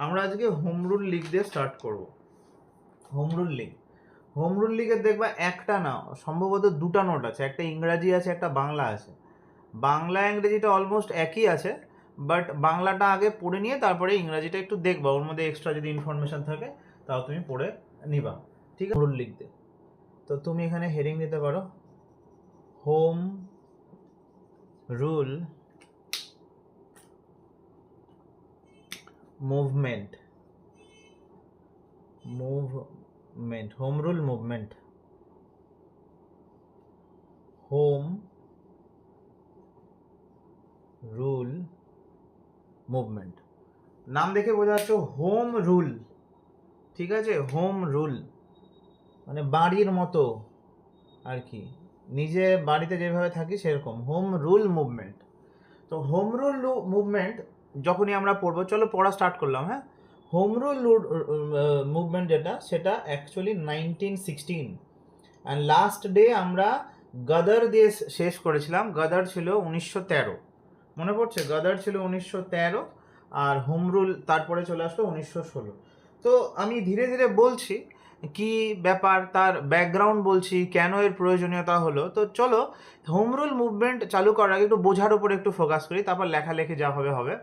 আমরা আজকে home rule league দিয়ে স্টার্ট করব। Home rule league, home rule লিগের দেখবা একটা না সম্ভবত দুটো নোট আছে, একটা ইংরাজি আছে একটা বাংলা আছে। বাংলা ইংরেজিটা অলমোস্ট একই আছে, বাট বাংলাটা আগে পড়ে নিয়ে তারপরে ইংরাজিটা একটু দেখবা, ওর মধ্যে এক্সট্রা যদি ইনফরমেশন থাকে তাও তুমি পড়ে নিবা, ঠিক আছে? রুল লিখতে তো তুমি এখানে হেডিং দিতে পারো home rule movement, home rule movement, home rule movement. নাম দেখে বোঝা যাচ্ছে হোম রুল, ঠিক আছে? হোম রুল মানে বাড়ির মতো আর কি, নিজে বাড়িতে যেভাবে থাকি সেরকম হোম রুল মুভমেন্ট। তো হোম রুল মুভমেন্ট যখনই আমরা পড়বো, চলো পড়া স্টার্ট করলাম। হ্যাঁ, হোম রুল মুভমেন্ট যেটা, সেটা অ্যাকচুয়ালি 1916 অ্যান্ড লাস্ট ডে আমরা গদর দিয়ে শেষ করেছিলাম। গদর ছিল 1913, মনে পড়ছে? গদর ছিল 1913 আর হোম রুল তারপরে চলে আসলো 1916। তো আমি ধীরে ধীরে বলছি কি ব্যাপার, তার ব্যাকগ্রাউন্ড বলছি, কেন এর প্রয়োজনীয়তা হলো। তো চলো হোম রুল মুভমেন্ট চালু করার আগে একটু বোঝার উপরে একটু ফোকাস করি, তারপর লেখালেখি যা হবে হবে।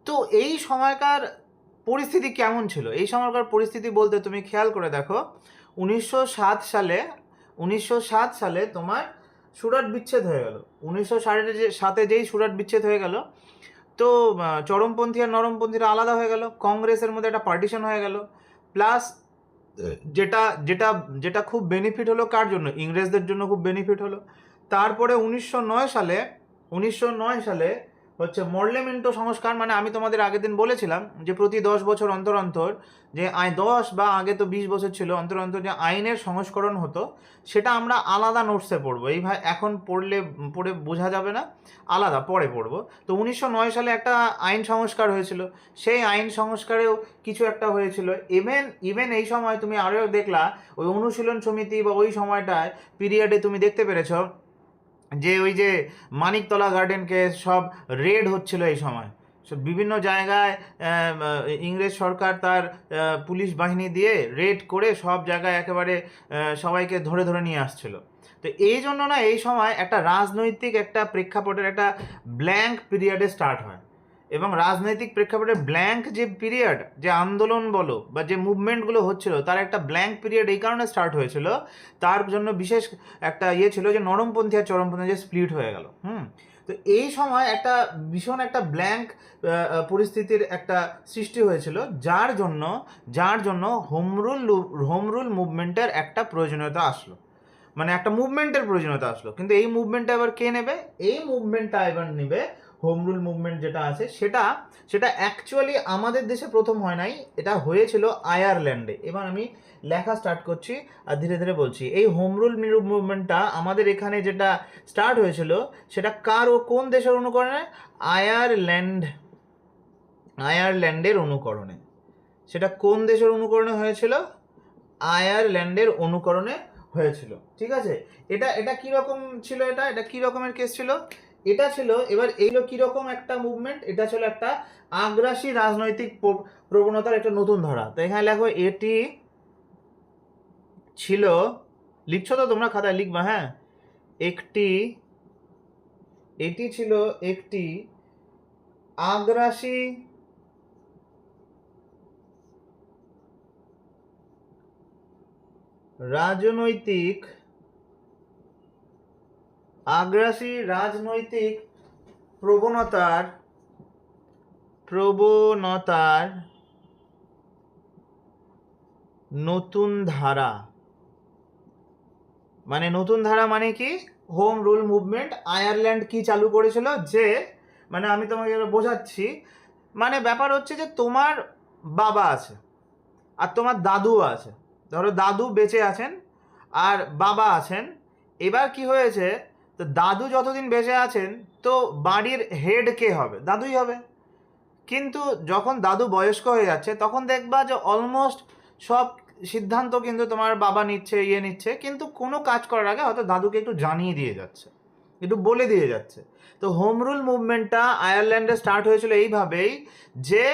তো এই সময়কার পরিস্থিতি কেমন ছিল? এই সময়কার পরিস্থিতি বলতে তুমি খেয়াল করে দেখো, 1907 সালে 1907 সালে তোমার সুরাট বিচ্ছেদ হয়ে গেল। 1907-এ যেই সুরাট বিচ্ছেদ হয়ে গেল, তো চরমপন্থী আর নরমপন্থীরা আলাদা হয়ে গেল, কংগ্রেসের মধ্যে একটা পার্টিশন হয়ে গেল। প্লাস যেটা যেটা যেটা খুব বেনিফিট হলো কার জন্য? ইংরেজদের জন্য খুব বেনিফিট হলো। তারপরে 1909 সালে হচ্ছে মর্লেমেন্টো সংস্কার, মানে আমি তোমাদের আগের দিন বলেছিলাম যে প্রতি 10 বছর অন্তর অন্তর যে 10 বা আগে তো 20 বছর ছিল, অন্তর অন্তর যে আইনের সংস্করণ হতো, সেটা আমরা আলাদা নোটসে পড়বো। এইভাবে এখন পড়ে বোঝা যাবে না, আলাদা পরে পড়বো। তো 1909 সালে একটা আইন সংস্কার হয়েছিল, সেই আইন সংস্কারেও কিছু একটা হয়েছিল। ইভেন এই সময় তুমি আরও দেখলা ওই অনুশীলন সমিতি বা ওই সময়টায় পিরিয়ডে তুমি দেখতে পেরেছ যে ওই যে মানিকতলা গার্ডেনকে সব রেড হচ্ছিল এই সময়, সব বিভিন্ন জায়গায় ইংরেজ সরকার তার পুলিশ বাহিনী দিয়ে রেড করে সব জায়গায় একেবারে সবাইকে ধরে ধরে নিয়ে আসছিল। তো এই জন্য না এই সময় একটা রাজনৈতিক একটা প্রেক্ষাপটের একটা ব্ল্যাঙ্ক পিরিয়ডে স্টার্ট হয়, এবং রাজনৈতিক প্রেক্ষাপটে ব্ল্যাঙ্ক যে পিরিয়ড, যে আন্দোলন বলো বা যে মুভমেন্টগুলো হচ্ছিল, তার একটা ব্ল্যাঙ্ক পিরিয়ড এই কারণে স্টার্ট হয়েছিল, তার জন্য বিশেষ একটা ইয়ে ছিল যে নরমপন্থী আর চরমপন্থী যে স্প্লিট হয়ে গেল। তো এই সময় একটা ভীষণ একটা ব্ল্যাঙ্ক পরিস্থিতির একটা সৃষ্টি হয়েছিল, যার জন্য হোম রুল মুভমেন্টের একটা প্রয়োজনীয়তা আসলো, মানে একটা মুভমেন্টের প্রয়োজনীয়তা আসলো। কিন্তু এই মুভমেন্টটা এবার কে নেবে? এই মুভমেন্টটা এবার নেবে হোম রুল মুভমেন্ট যেটা আছে, সেটা অ্যাকচুয়ালি আমাদের দেশে প্রথম হয় নাই, এটা হয়েছিল আয়ারল্যান্ডে। এবার আমি লেখা স্টার্ট করছি আর ধীরে ধীরে বলছি। এই হোম রুল মুভমেন্টটা আমাদের এখানে যেটা স্টার্ট হয়েছিল, সেটা কার ও কোন দেশের অনুকরণে? আয়ারল্যান্ডের অনুকরণে। সেটা কোন দেশের অনুকরণে হয়েছিল? আয়ারল্যান্ডের অনুকরণে হয়েছিল, ঠিক আছে? এটা এটা কীরকম ছিল? এটা কী রকমের কেস ছিল? এটা ছিল, এবার এইগুলো কীরকম একটা মুভমেন্ট, এটা ছিল একটা আগ্রাসী রাজনৈতিক প্রবণতার একটা নতুন ধারা। তো এখানে লেখো এটি ছিল, লিখছো তো তোমরা খাতায় লিখবা, হ্যাঁ? এটি ছিল একটি আগ্রাসী রাজনৈতিক প্রবণতার নতুন ধারা। মানে নতুন ধারা মানে কি? হোম রুল মুভমেন্ট আয়ারল্যান্ড কি চালু করেছিল, যে মানে আমি তোমাকে বোঝাচ্ছি, মানে ব্যাপার হচ্ছে যে তোমার বাবা আছে আর তোমার দাদু আছে, ধরো দাদু বেঁচে আছেন আর বাবা আছেন। এবার কি হয়েছে, তো দাদু যতদিন বেঁচে আছেন তো বাড়ির হেড কে হবে? দাদুই হবে। কিন্তু যখন দাদু বয়স্ক হয়ে যাচ্ছে, তখন দেখবা যে অলমোস্ট সব সিদ্ধান্ত কিন্তু তোমার বাবা নিচ্ছে, কিন্তু কোনো কাজ করার আগে হয়তো দাদুকে একটু জানিয়ে দিয়ে যাচ্ছে, একটু বলে দিয়ে যাচ্ছে। তো হোম রুল মুভমেন্টটা আয়ারল্যান্ডে স্টার্ট হয়েছিল এইভাবেই, যে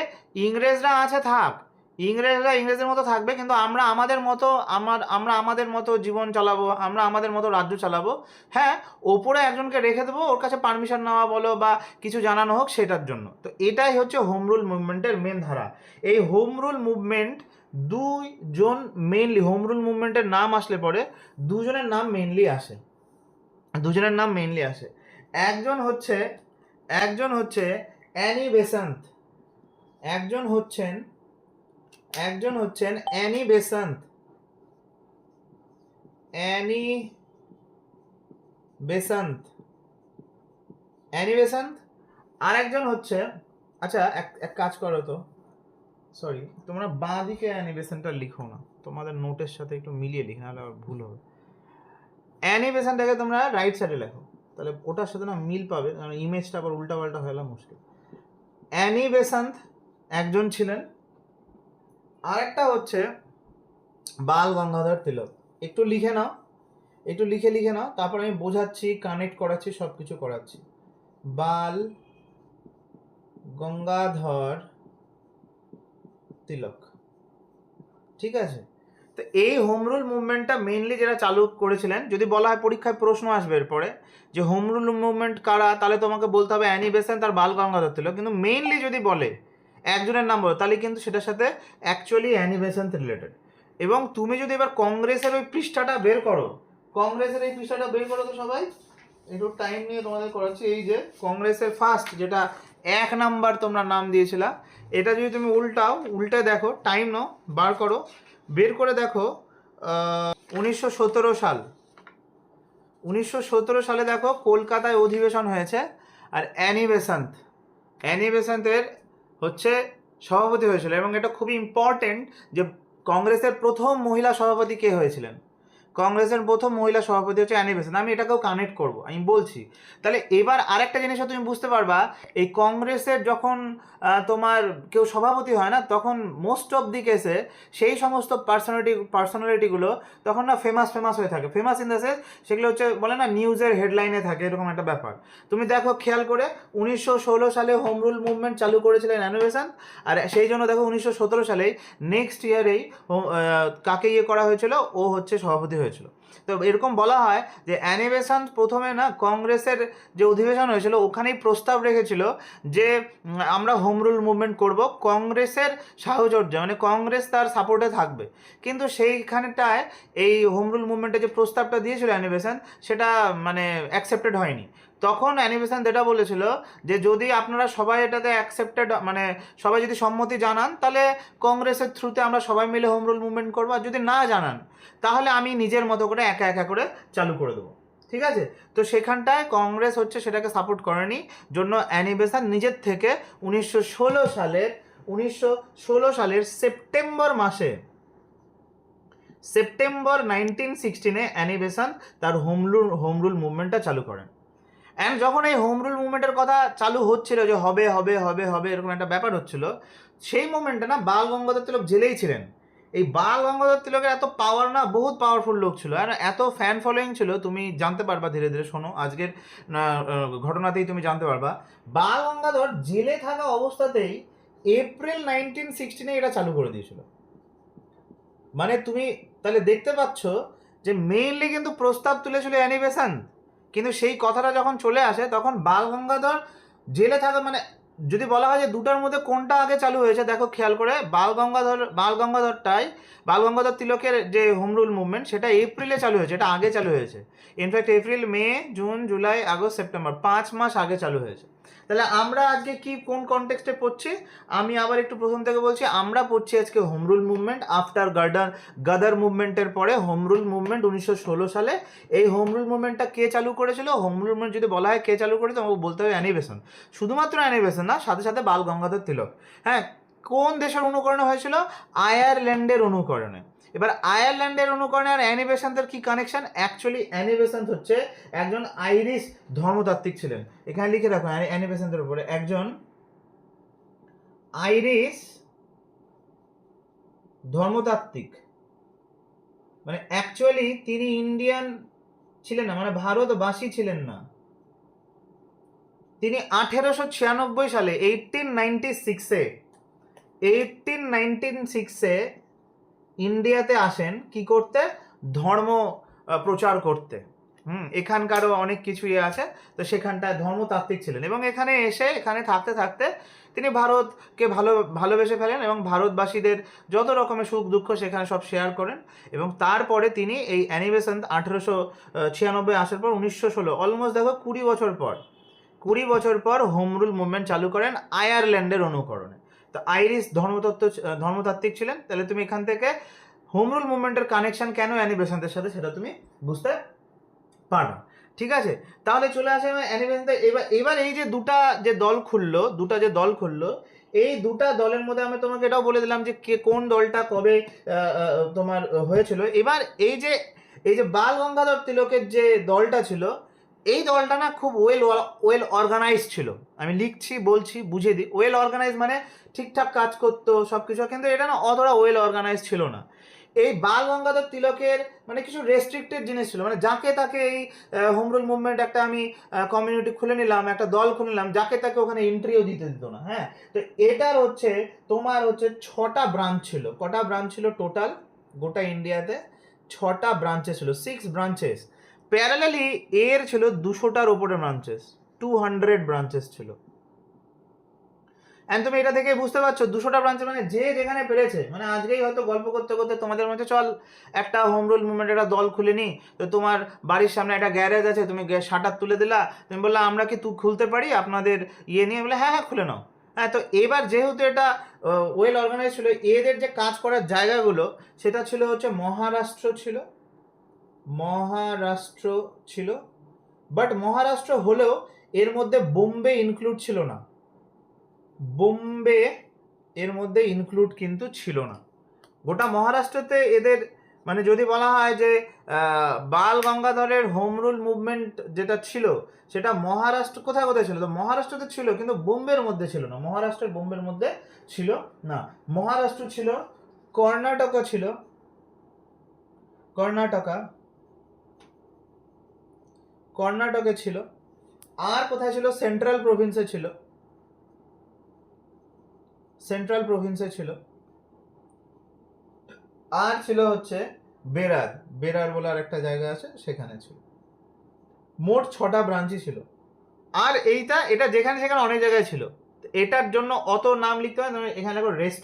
ইংরেজরা আছে থাক, ইংরেজরা ইংরেজের মতো থাকবে, কিন্তু আমরা আমাদের মতো আমরা আমাদের মতো জীবন চালাবো, আমরা আমাদের মতো রাজ্য চালাবো। হ্যাঁ, ওপরে একজনকে রেখে দেবো, ওর কাছে পারমিশন নেওয়া বলো বা কিছু জানানো হোক সেটার জন্য। তো এটাই হচ্ছে হোম রুল মুভমেন্টের মেন ধারা। এই হোম রুল মুভমেন্ট দুইজন মেনলি, হোম রুল মুভমেন্টের নাম আসলে পরে দুজনের নাম মেনলি আসে, দুজনের নাম মেনলি আসে। একজন হচ্ছে অ্যানি বেসান্ত, একজন হচ্ছেন Annie Besant, Annie Besant, Annie Besant. আর একজন হচ্ছে, আচ্ছা এক কাজ করো তো, সরি, তোমরা বাঁ দিকে অ্যানি বেসান্তটা লিখো না, তোমাদের নোটের সাথে একটু মিলিয়ে লিখ, নাহলে আবার ভুল হবে। অ্যানি বেসান্তটাকে তোমরা রাইট সাইডে লেখো, তাহলে ওটার সাথে না মিল পাবে, কারণ ইমেজটা আবার উল্টাপাল্টা হয়ে গেলে মুশকিল। অ্যানি বেসান্ত একজন ছিলেন, আরেকটা হচ্ছে বাল গঙ্গাধর তিলক। একটু লিখে নাও, একটু লিখে নাও, তারপর আমি বোঝাচ্ছি, কানেক্ট করাচ্ছি, সব কিছু করাচ্ছি। বাল গঙ্গাধর তিলক, ঠিক আছে? তো এই হোম রুল মুভমেন্টটা মেইনলি যারা চালু করেছিলেন, যদি বলা হয় পরীক্ষায় প্রশ্ন আসবে এরপরে যে হোম রুল মুভমেন্ট কারা, তাহলে তোমাকে বলতে হবে অ্যানি বেসান্ত আর বাল গঙ্গাধর তিলক। কিন্তু মেইনলি যদি বলে একজনের নাম বলো, তাহলে কিন্তু সেটার সাথে অ্যাকচুয়ালি অ্যানি বেসান্ত রিলেটেড। এবং তুমি যদি এবার কংগ্রেসের ওই পৃষ্ঠাটা বের করো, কংগ্রেসের এই পৃষ্ঠাটা বের করো তো সবাই, একটু টাইম নিয়ে তোমাদের করাচ্ছি। এই যে কংগ্রেসের ফার্স্ট যেটা 1 নাম্বার তোমরা নাম দিয়েছিলা, এটা যদি তুমি উল্টে দেখো, টাইম নাও, বার করো, বের করে দেখো 1917 সাল, 1917 সালে দেখো কলকাতায় অধিবেশন হয়েছে, আর অ্যানি বেসান্তের হচ্ছে সভাপতি হয়েছিল। এবং এটা খুবই ইম্পর্টেন্ট যে কংগ্রেসের প্রথম মহিলা সভাপতি কে হয়েছিলেন, কংগ্রেসের প্রথম মহিলা সভাপতি হচ্ছে অ্যানি বেসান্ত। আমি এটাকেও কানেক্ট করব, আমি বলছি। তাহলে এবার আরেকটা জিনিসও তুমি বুঝতে পারবা, এই কংগ্রেসের যখন তোমার কেউ সভাপতি হয় না, তখন মোস্ট অফ দি কেসে সেই সমস্ত পার্সোনালিটিগুলো তখন না ফেমাস হয়ে থাকে। ফেমাস ইন দ্য সেন্স, সেগুলো হচ্ছে বলে না নিউজের হেডলাইনে থাকে, এরকম একটা ব্যাপার। তুমি দেখো খেয়াল করে, 1916 সালে হোম রুল মুভমেন্ট চালু করেছিলেন অ্যানি বেসান্ত, আর সেই জন্য দেখো 1917 সালেই নেক্সট ইয়ারেই কাকে করা হয়েছিল, ও হচ্ছে সভাপতি হয়েছিল। তো এরকম বলা হয় যে অ্যানি বেসান্ত প্রথমে না কংগ্রেসের যে অধিবেশন হয়েছিল ওখানেই প্রস্তাব রেখেছিল যে আমরা হোম রুল মুভমেন্ট করব, কংগ্রেসের সাহচর্যে, মানে কংগ্রেস তার সাপোর্টে থাকবে। কিন্তু সেইখানটায় এই হোম রুল মুভমেন্টে যে প্রস্তাবটা দিয়েছিল অ্যানি বেসান্ত, সেটা মানে অ্যাকসেপ্টেড হয়নি। তখন অ্যানি বেসান্ত এটা বলেছিল যে যদি আপনারা সবাই এটাতে অ্যাকসেপ্টেড, মানে সবাই যদি সম্মতি জানান, তাহলে কংগ্রেসের থ্রুতে আমরা সবাই মিলে হোম রুল মুভমেন্ট করবো, আর যদি না জানান তাহলে আমি নিজের মতো করে একা করে চালু করে দেবো, ঠিক আছে? তো সেখানটায় কংগ্রেস হচ্ছে সেটাকে সাপোর্ট করেনি, জন্য অ্যানি বেসান্ত নিজের থেকে 1916 সালের সেপ্টেম্বর 1916 অ্যানি বেসান্ত তার হোম রুল মুভমেন্টটা চালু করেন। অ্যান্ড যখন এই হোম রুল মুভমেন্টের কথা চালু হচ্ছিল, যে হবে এরকম একটা ব্যাপার হচ্ছিল, সেই মুভমেন্টে না বাল গঙ্গাধর তিলক জেলেই ছিলেন। এই বাল গঙ্গাধর তিলকের এত পাওয়ার না, বহুত পাওয়ারফুল লোক ছিল, আর এত ফ্যান ফলোয়িং ছিল, তুমি জানতে পারবা ধীরে ধীরে, শোনো আজকের ঘটনাতেই তুমি জানতে পারবা। বাল গঙ্গাধর জেলে থাকা অবস্থাতেই এপ্রিল 1916 এটা চালু করে দিয়েছিল। মানে তুমি তাহলে দেখতে পাচ্ছ যে মেইনলি কিন্তু প্রস্তাব তুলেছিল অ্যানি বেসান্ত, কিন্তু সেই কথাটা যখন চলে আসে তখন বাল গঙ্গাধর জেলে থাকা, মানে যদি বলা হয় যে দুটার মধ্যে কোনটা আগে চালু হয়েছে, দেখো খেয়াল করে, বাল গঙ্গাধর তিলকের যে হোম রুল মুভমেন্ট সেটা এপ্রিলে চালু হয়েছে, এটা আগে চালু হয়েছে। ইনফ্যাক্ট এপ্রিল, মে, জুন, জুলাই, আগস্ট, সেপ্টেম্বর 5 মাস আগে চালু হয়েছে। তাহলে আমরা আজকে কোন কনটেক্সটে পড়ছি, আমি আবার একটু প্রথম থেকে বলছি। আমরা পড়ছি আজকে হোম রুল মুভমেন্ট আফটার গাদার মুভমেন্টের পরে হোম রুল মুভমেন্ট 1916 সালে। এই হোম রুল মুভমেন্টটা কে চালু করেছিল, হোম রুল মুভমেন্ট যদি বলা হয় কে চালু করেছে, আমাকে বলতে হবে অ্যানি বেসান্ত। শুধুমাত্র অ্যানি বেসান্ত না, সাথে সাথে বাল গঙ্গাধর তিলক। হ্যাঁ, কোন দেশের অনুকরণে হয়েছিল? আয়ারল্যান্ডের অনুকরণে। এবার আয়ারল্যান্ডের অনুকরণে আর অ্যানি বেসান্তের কি কানেকশন? অ্যাকচুয়ালি অ্যানি বেসান্ত হচ্ছে একজন আইরিশ ধর্মতাত্ত্বিক ছিলেন। এখানে লিখে রাখো অ্যানি বেসান্তের উপরে, একজন আইরিশ ধর্মতাত্ত্বিক। মানে অ্যাকচুয়ালি তিনি ইন্ডিয়ান ছিলেন না, মানে ভারতবাসী ছিলেন না। তিনি 1896 সালে 1896-এ 1896-এ ইন্ডিয়াতে আসেন কি করতে? ধর্ম প্রচার করতে। এখানকারও অনেক কিছু আছে, তো সেখানটায় ধর্মতাত্ত্বিক ছিলেন এবং এখানে এসে এখানে থাকতে থাকতে তিনি ভারতকে ভালোবেসে ফেলেন এবং ভারতবাসীদের যত রকমের সুখ দুঃখ সেখানে সব শেয়ার করেন। এবং তারপরে তিনি এই অ্যানি বেসান্ত 1896 আসার পর 1916, অলমোস্ট দেখো 20 বছর পর হোম রুল মুভমেন্ট চালু করেন আয়ারল্যান্ডের অনুকরণে। তো আইরিশ ধর্মতাত্ত্বিক ছিলেন। তাহলে তুমি এখান থেকে হোম রুল মুভমেন্টের কানেকশন কেন অ্যানি বেসান্তের সাথে সেটা তুমি বুঝতে পারবা। ঠিক আছে, তাহলে চলে আসে অ্যানি বেসান্ত। এবার এই যে দুটা যে দল খুললো, এই দুটা দলের মধ্যে আমি তোমাকে এটাও বলে দিলাম যে কোন দলটা কবে তোমার হয়েছিল। এবার এই যে বাল গঙ্গাধর তিলকের যে দলটা ছিল, এই দলটা না খুব ওয়েল অর্গানাইজ ছিল। আমি লিখছি, বলছি, বুঝিয়ে দিই। ওয়েল অর্গানাইজ মানে ঠিকঠাক কাজ করতো সব কিছু, কিন্তু এটা না অতটা ওয়েল অর্গানাইজ ছিল না। এই বাল গঙ্গাধর তিলকের মানে কিছু রেস্ট্রিক্টেড জিনিস ছিল, মানে যাকে তাকে এই হোম রুল মুভমেন্ট একটা আমি কমিউনিটি খুলে নিলাম, একটা দল খুলে নিলাম, যাকে তাকে ওখানে এন্ট্রিও দিতে দিত না। হ্যাঁ, তো এটার তোমার 6টা ব্রাঞ্চ ছিল। কটা ব্রাঞ্চ ছিল টোটাল গোটা ইন্ডিয়াতে? 6টা ব্রাঞ্চেস ছিল, 6 ব্রাঞ্চেস। প্যারালালি এর ছিল 200টার উপরে ব্রাঞ্চেস, 200 ব্রাঞ্চেস ছিল। এন্ড তুমি এটা থেকে বুঝতে পারছো 200টা ব্রাঞ্চে মানে যে যেখানে পেরেছে, মানে আজকেই হয়তো গল্প করতে করতে তোমাদের মধ্যে চল একটা হোম রুল মুভমেন্ট একটা দল খুলে নি। তো তোমার বাড়ির সামনে একটা গ্যারেজ আছে, তুমি শাটার তুলে দিলা, তুমি বললা আমরা কি খুলতে পারি আপনাদের ইয়ে নিয়ে? বলে হ্যাঁ হ্যাঁ খুলে নাও। হ্যাঁ, তো এবার যেহেতু এটা ওয়েল অর্গানাইজ ছিল, এদের যে কাজ করার জায়গাগুলো সেটা ছিল মহারাষ্ট্র ছিল। বাট মহারাষ্ট্র হলেও এর মধ্যে বোম্বে ইনক্লুড ছিল না। বোম্বে এর মধ্যে ইনক্লুড কিন্তু ছিল না। গোটা মহারাষ্ট্রতে এদের মানে যদি বলা হয় যে বাল গঙ্গাধরের হোম রুল মুভমেন্ট যেটা ছিল সেটা মহারাষ্ট্র কোথায় কোথায় ছিল, তো মহারাষ্ট্রতে ছিল কিন্তু বোম্বের মধ্যে ছিল না। মহারাষ্ট্রের বোম্বের মধ্যে ছিল না। মহারাষ্ট্র ছিল, কর্ণাটকা ছিল, কর্ণাটকে ছিল, আর কোথায় ছিল? সেন্ট্রাল প্রভিন্সে ছিল, আর ছিল বেরার বলে আর একটা জায়গা আছে, সেখানে ছিল। মোট 6টা ব্রাঞ্চই ছিল। আর এটা যেখানে সেখানে অনেক জায়গায় ছিল। এটার জন্য অত নাম লিখতে হয়, এখানে দেখো রেস্ট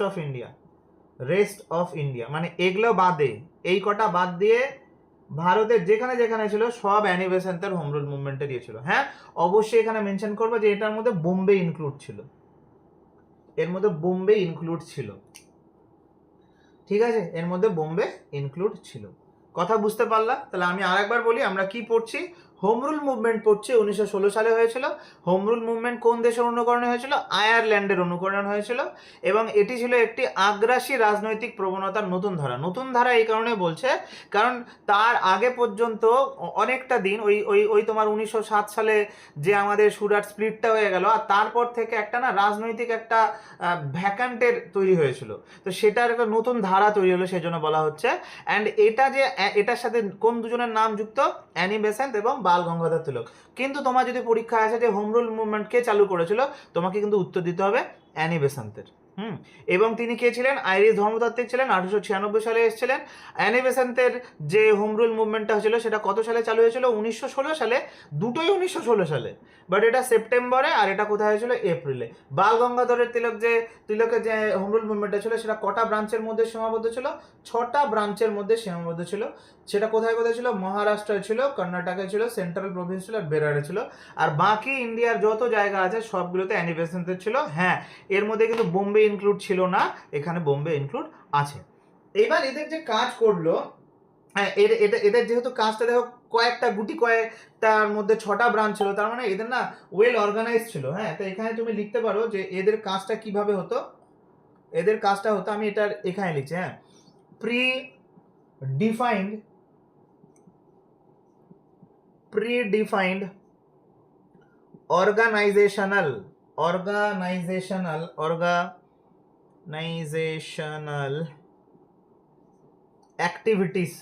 অফ ইন্ডিয়া মানে এগুলো বাদে, এই কটা বাদ দিয়ে ভারতের যেখানে যেখানে ছিল সব অ্যানি বেসান্তের হোম রুল মুভমেন্টে দিয়েছিল। হ্যাঁ, অবশ্যই এখানে মেনশন করবো যে এটার মধ্যে বোম্বে ইনক্লুড ছিল। ঠিক আছে, এর মধ্যে বোম্বে ইনক্লুড ছিল। কথা বুঝতে পারলা? তাহলে আমি আরেকবার বলি, আমরা কি পড়ছি? হোম রুল মুভমেন্ট পড়ছি 1916 সালে হয়েছিল। হোম রুল মুভমেন্ট কোন দেশের অনুকরণে হয়েছিল? আয়ারল্যান্ডের অনুকরণ হয়েছিল। এবং এটি ছিল একটি আগ্রাসী রাজনৈতিক প্রবণতার নতুন ধারা এই কারণে বলছে কারণ তার আগে পর্যন্ত অনেকটা দিন ওই তোমার 1907 সালে যে আমাদের সুরাট স্প্লিটটা হয়ে গেল, আর তারপর থেকে একটা না রাজনৈতিক একটা ভ্যাকান্টের তৈরি হয়েছিল। তো সেটার একটা নতুন ধারা তৈরি হলো, সেই জন্য বলা হচ্ছে। অ্যান্ড এটার সাথে কোন দুজনের নাম যুক্ত? অ্যানি বেসান্ত এবং বাল গঙ্গাধর তিলক। কিন্তু তোমার যদি পরীক্ষা আসে যে হোম রুল মুভমেন্ট কে চালু করেছিল, তোমাকে কিন্তু উত্তর দিতে হবে অ্যানি বেসান্তের। এবং তিনি কে ছিলেন? আইরিশ ধর্মতাত্ত্বিক ছিলেন, 1896 সালে এসেছিলেন। অ্যানি বেসান্তের যে হোম রুল মুভমেন্টটা হয়েছিল সেটা কত সালে চালু হয়েছিল? 1916 সালে। দুটোই 1916 সালে, বাট এটা সেপ্টেম্বরে আর এটা কোথায় হয়েছিল? এপ্রিলে। বাল গঙ্গাধরের তিলকের যে হোম রুল মুভমেন্টটা ছিল সেটা কটা ব্রাঞ্চের মধ্যে সীমাবদ্ধ ছিল? 6টা ব্রাঞ্চের মধ্যে সীমাবদ্ধ ছিল। সেটা কোথায় কোথায় ছিল? মহারাষ্ট্রে ছিল, কর্ণাটকে ছিল, সেন্ট্রাল প্রভিন্স ছিল, আর বেরারে ছিল। আর বাকি ইন্ডিয়ার যত জায়গা আছে সবগুলোতে অ্যানি বেসান্তের ছিল। হ্যাঁ, এর মধ্যে কিন্তু বোম্বে ইনক্লুড ছিল না, এখানে বোম্বে ইনক্লুড আছে। এবার এদের যে কাজ করলো, হ্যাঁ, এদের যেহেতু কাজটা দেখো কয়েকটার মধ্যে 6টা ব্রাঞ্চ ছিল, তার মানে এদের না ওয়েল অর্গানাইজ ছিল। হ্যাঁ, তো এখানে তুমি লিখতে পারো যে এদের কাজটা কিভাবে হতো। এদের কাজটা হতো, আমি এটার এখানে লিখছি। হ্যাঁ, প্রি-ডিফাইন্ড organizational activities।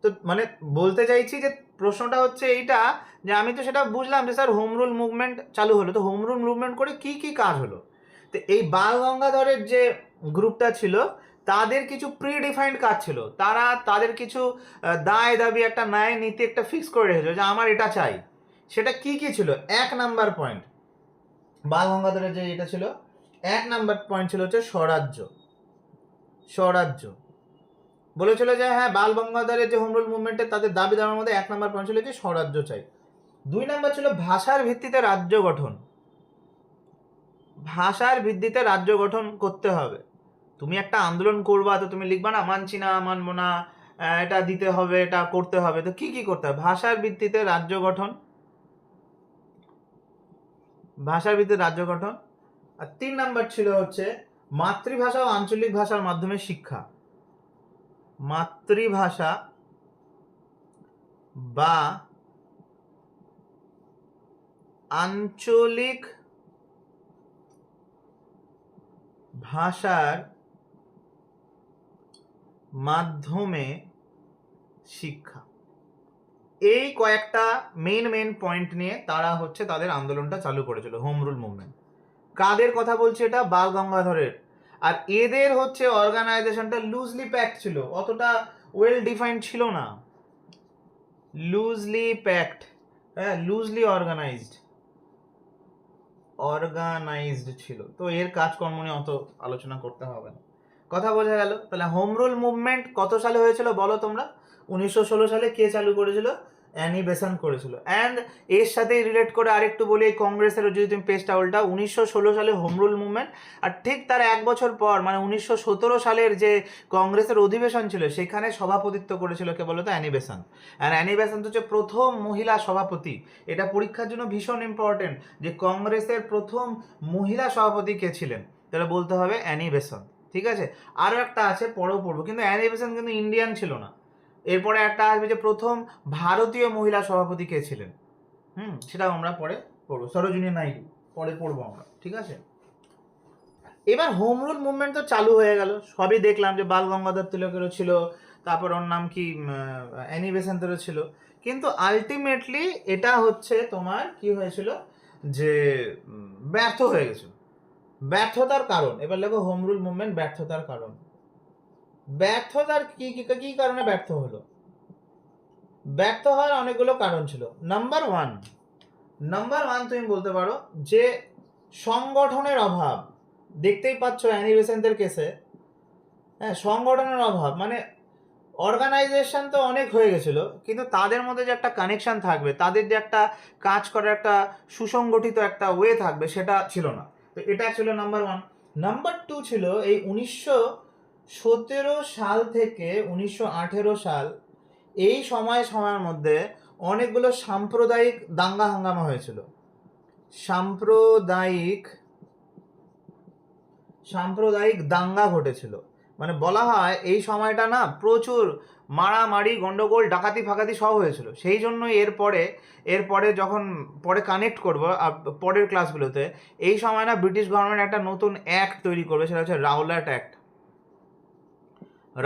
তো মানে বলতে চাইছি যে প্রশ্নটা হচ্ছে এইটা যে আমি তো সেটা বুঝলাম যে স্যার হোম রুল মুভমেন্ট চালু হলো, তো হোম রুল মুভমেন্ট করে কি কি কাজ হলো? তো এই বাল গঙ্গাধরের যে গ্রুপটা ছিল তাদের কিছু প্রিডিফাইন্ড কাজ ছিল, তারা তাদের কিছু দায় দাবি, একটা ন্যায় নীতি একটা ফিক্স করে রেখেছিল যে আমার এটা চাই। সেটা কি কি ছিল? 1 নাম্বার পয়েন্ট বাল গঙ্গাধরের যে এটা ছিল, 1 নাম্বার পয়েন্ট ছিল হচ্ছে স্বরাজ্য। স্বরাজ্য বলেছিল যে হ্যাঁ, বাল গঙ্গাধরের যে হোম রুল মুভমেন্টের তাদের দাবি দাবার মধ্যে 1 নাম্বার পয়েন্ট ছিল যে স্বরাজ্য চাই। 2 নাম্বার ছিল ভাষার ভিত্তিতে রাজ্য গঠন। ভাষার ভিত্তিতে রাজ্য গঠন করতে হবে। তুমি একটা আন্দোলন করবা, তো তুমি লিখবা না মানছি না, মানবো না, এটা দিতে হবে, এটা করতে হবে। তো কি কি করতে হবে? ভাষার ভিত্তিতে রাজ্য গঠন, ভাষার ভিত্তিতে রাজ্য গঠন। আর 3 নাম্বার ছিল হচ্ছে মাতৃভাষা ও আঞ্চলিক ভাষার মাধ্যমে শিক্ষা। মাতৃভাষা বা আঞ্চলিক ভাষার মাধ্যমে শিক্ষা। এই কয়েকটা মেন পয়েন্ট নিয়ে তারা হচ্ছে তাদের আন্দোলনটা চালু করেছিল, হোম রুল মুভমেন্ট। কাদের কথা বলছে? এটা বাল গঙ্গাধরের। আর এদের হচ্ছে অর্গানাইজেশনটা লুজলি প্যাকড ছিল, অতটা ওয়েল ডিফাইন্ড ছিল না। লুজলি প্যাকড, হ্যাঁ, লুজলি অর্গানাইজড ছিল। তো এর কাজকর্ম নিয়ে অত আলোচনা করতে হবে না, কথা বোঝা গেল? তাহলে হোম রুল মুভমেন্ট কত সালে হয়েছিল বলো তোমরা? 1916 সালে। কে চালু করেছিল? অ্যানি বেসান্ট করেছিল। অ্যান্ড এর সাথে রিলেট করে আরেকটু বলি, কংগ্রেসের যদি তুমি পেজটা উল্টা, 1916 সালে হোম রুল মুভমেন্ট, আর ঠিক তার 1 বছর পর মানে 1917 সালের যে কংগ্রেসের অধিবেশন ছিল সেখানে সভাপতিত্ব করেছিল কে বলো তো? Annie Besant. আর অ্যানি বেসান্ট হচ্ছে প্রথম মহিলা সভাপতি। এটা পরীক্ষার জন্য ভীষণ ইম্পর্টেন্ট যে কংগ্রেসের প্রথম মহিলা সভাপতি কে ছিলেন, তাহলে বলতে হবে অ্যানি বেসান্ট। ঠিক আছে? আরও একটা আছে, পরেও পড়বো, কিন্তু অ্যানি বেসান্ট কিন্তু ইন্ডিয়ান ছিল না। এরপরে একটা আসবে যে প্রথম ভারতীয় মহিলা সভাপতি কে ছিলেন, সেটাও আমরা পরে পড়বো। সরোজিনী নাইডু পরে পড়বো আমরা, ঠিক আছে? এবার হোম রুল মুভমেন্ট তো চালু হয়ে গেল, সবই দেখলাম যে বাল গঙ্গাধর তিলকেরও ছিল, তারপর ওর নাম কি অ্যানি বেসান্তেরও ছিল, কিন্তু আলটিমেটলি এটা হচ্ছে তোমার কি হয়েছিল যে ব্যর্থ হয়ে গেছিল। ব্যর্থতার কারণ, এবার লেখো হোম রুল মুভমেন্ট ব্যর্থতার কারণ। ব্যর্থতার কি কি কারণে ব্যর্থ হলো? ব্যর্থ হওয়ার অনেকগুলো কারণ ছিল। নাম্বার ওয়ান তুমি বলতে পারো যে সংগঠনের অভাব। দেখতেই পাচ্ছ অ্যানি বেসান্তের কেসে, হ্যাঁ, সংগঠনের অভাব, মানে অর্গানাইজেশন তো অনেক হয়ে গেছিল, কিন্তু তাদের মধ্যে যে একটা কানেকশন থাকবে, তাদের যে একটা কাজ করার একটা সুসংগঠিত একটা ওয়ে থাকবে, সেটা ছিল না। তো এটা ছিল নাম্বার ওয়ান। নাম্বার টু ছিল এই 1917 সাল থেকে 1918 সাল, এই সময়ের মধ্যে অনেকগুলো সাম্প্রদায়িক দাঙ্গা হাঙ্গামা হয়েছিল। সাম্প্রদায়িক দাঙ্গা ঘটেছিল। মানে বলা হয় এই সময়টা না প্রচুর মারামারি, গন্ডগোল, ডাকাতি ফাকাতি সব হয়েছিল। সেই জন্যই এরপরে যখন পরে কানেক্ট করবো পরের ক্লাসগুলোতে, এই সময় না ব্রিটিশ গভর্নমেন্ট একটা নতুন অ্যাক্ট তৈরি করবে, সেটা হচ্ছে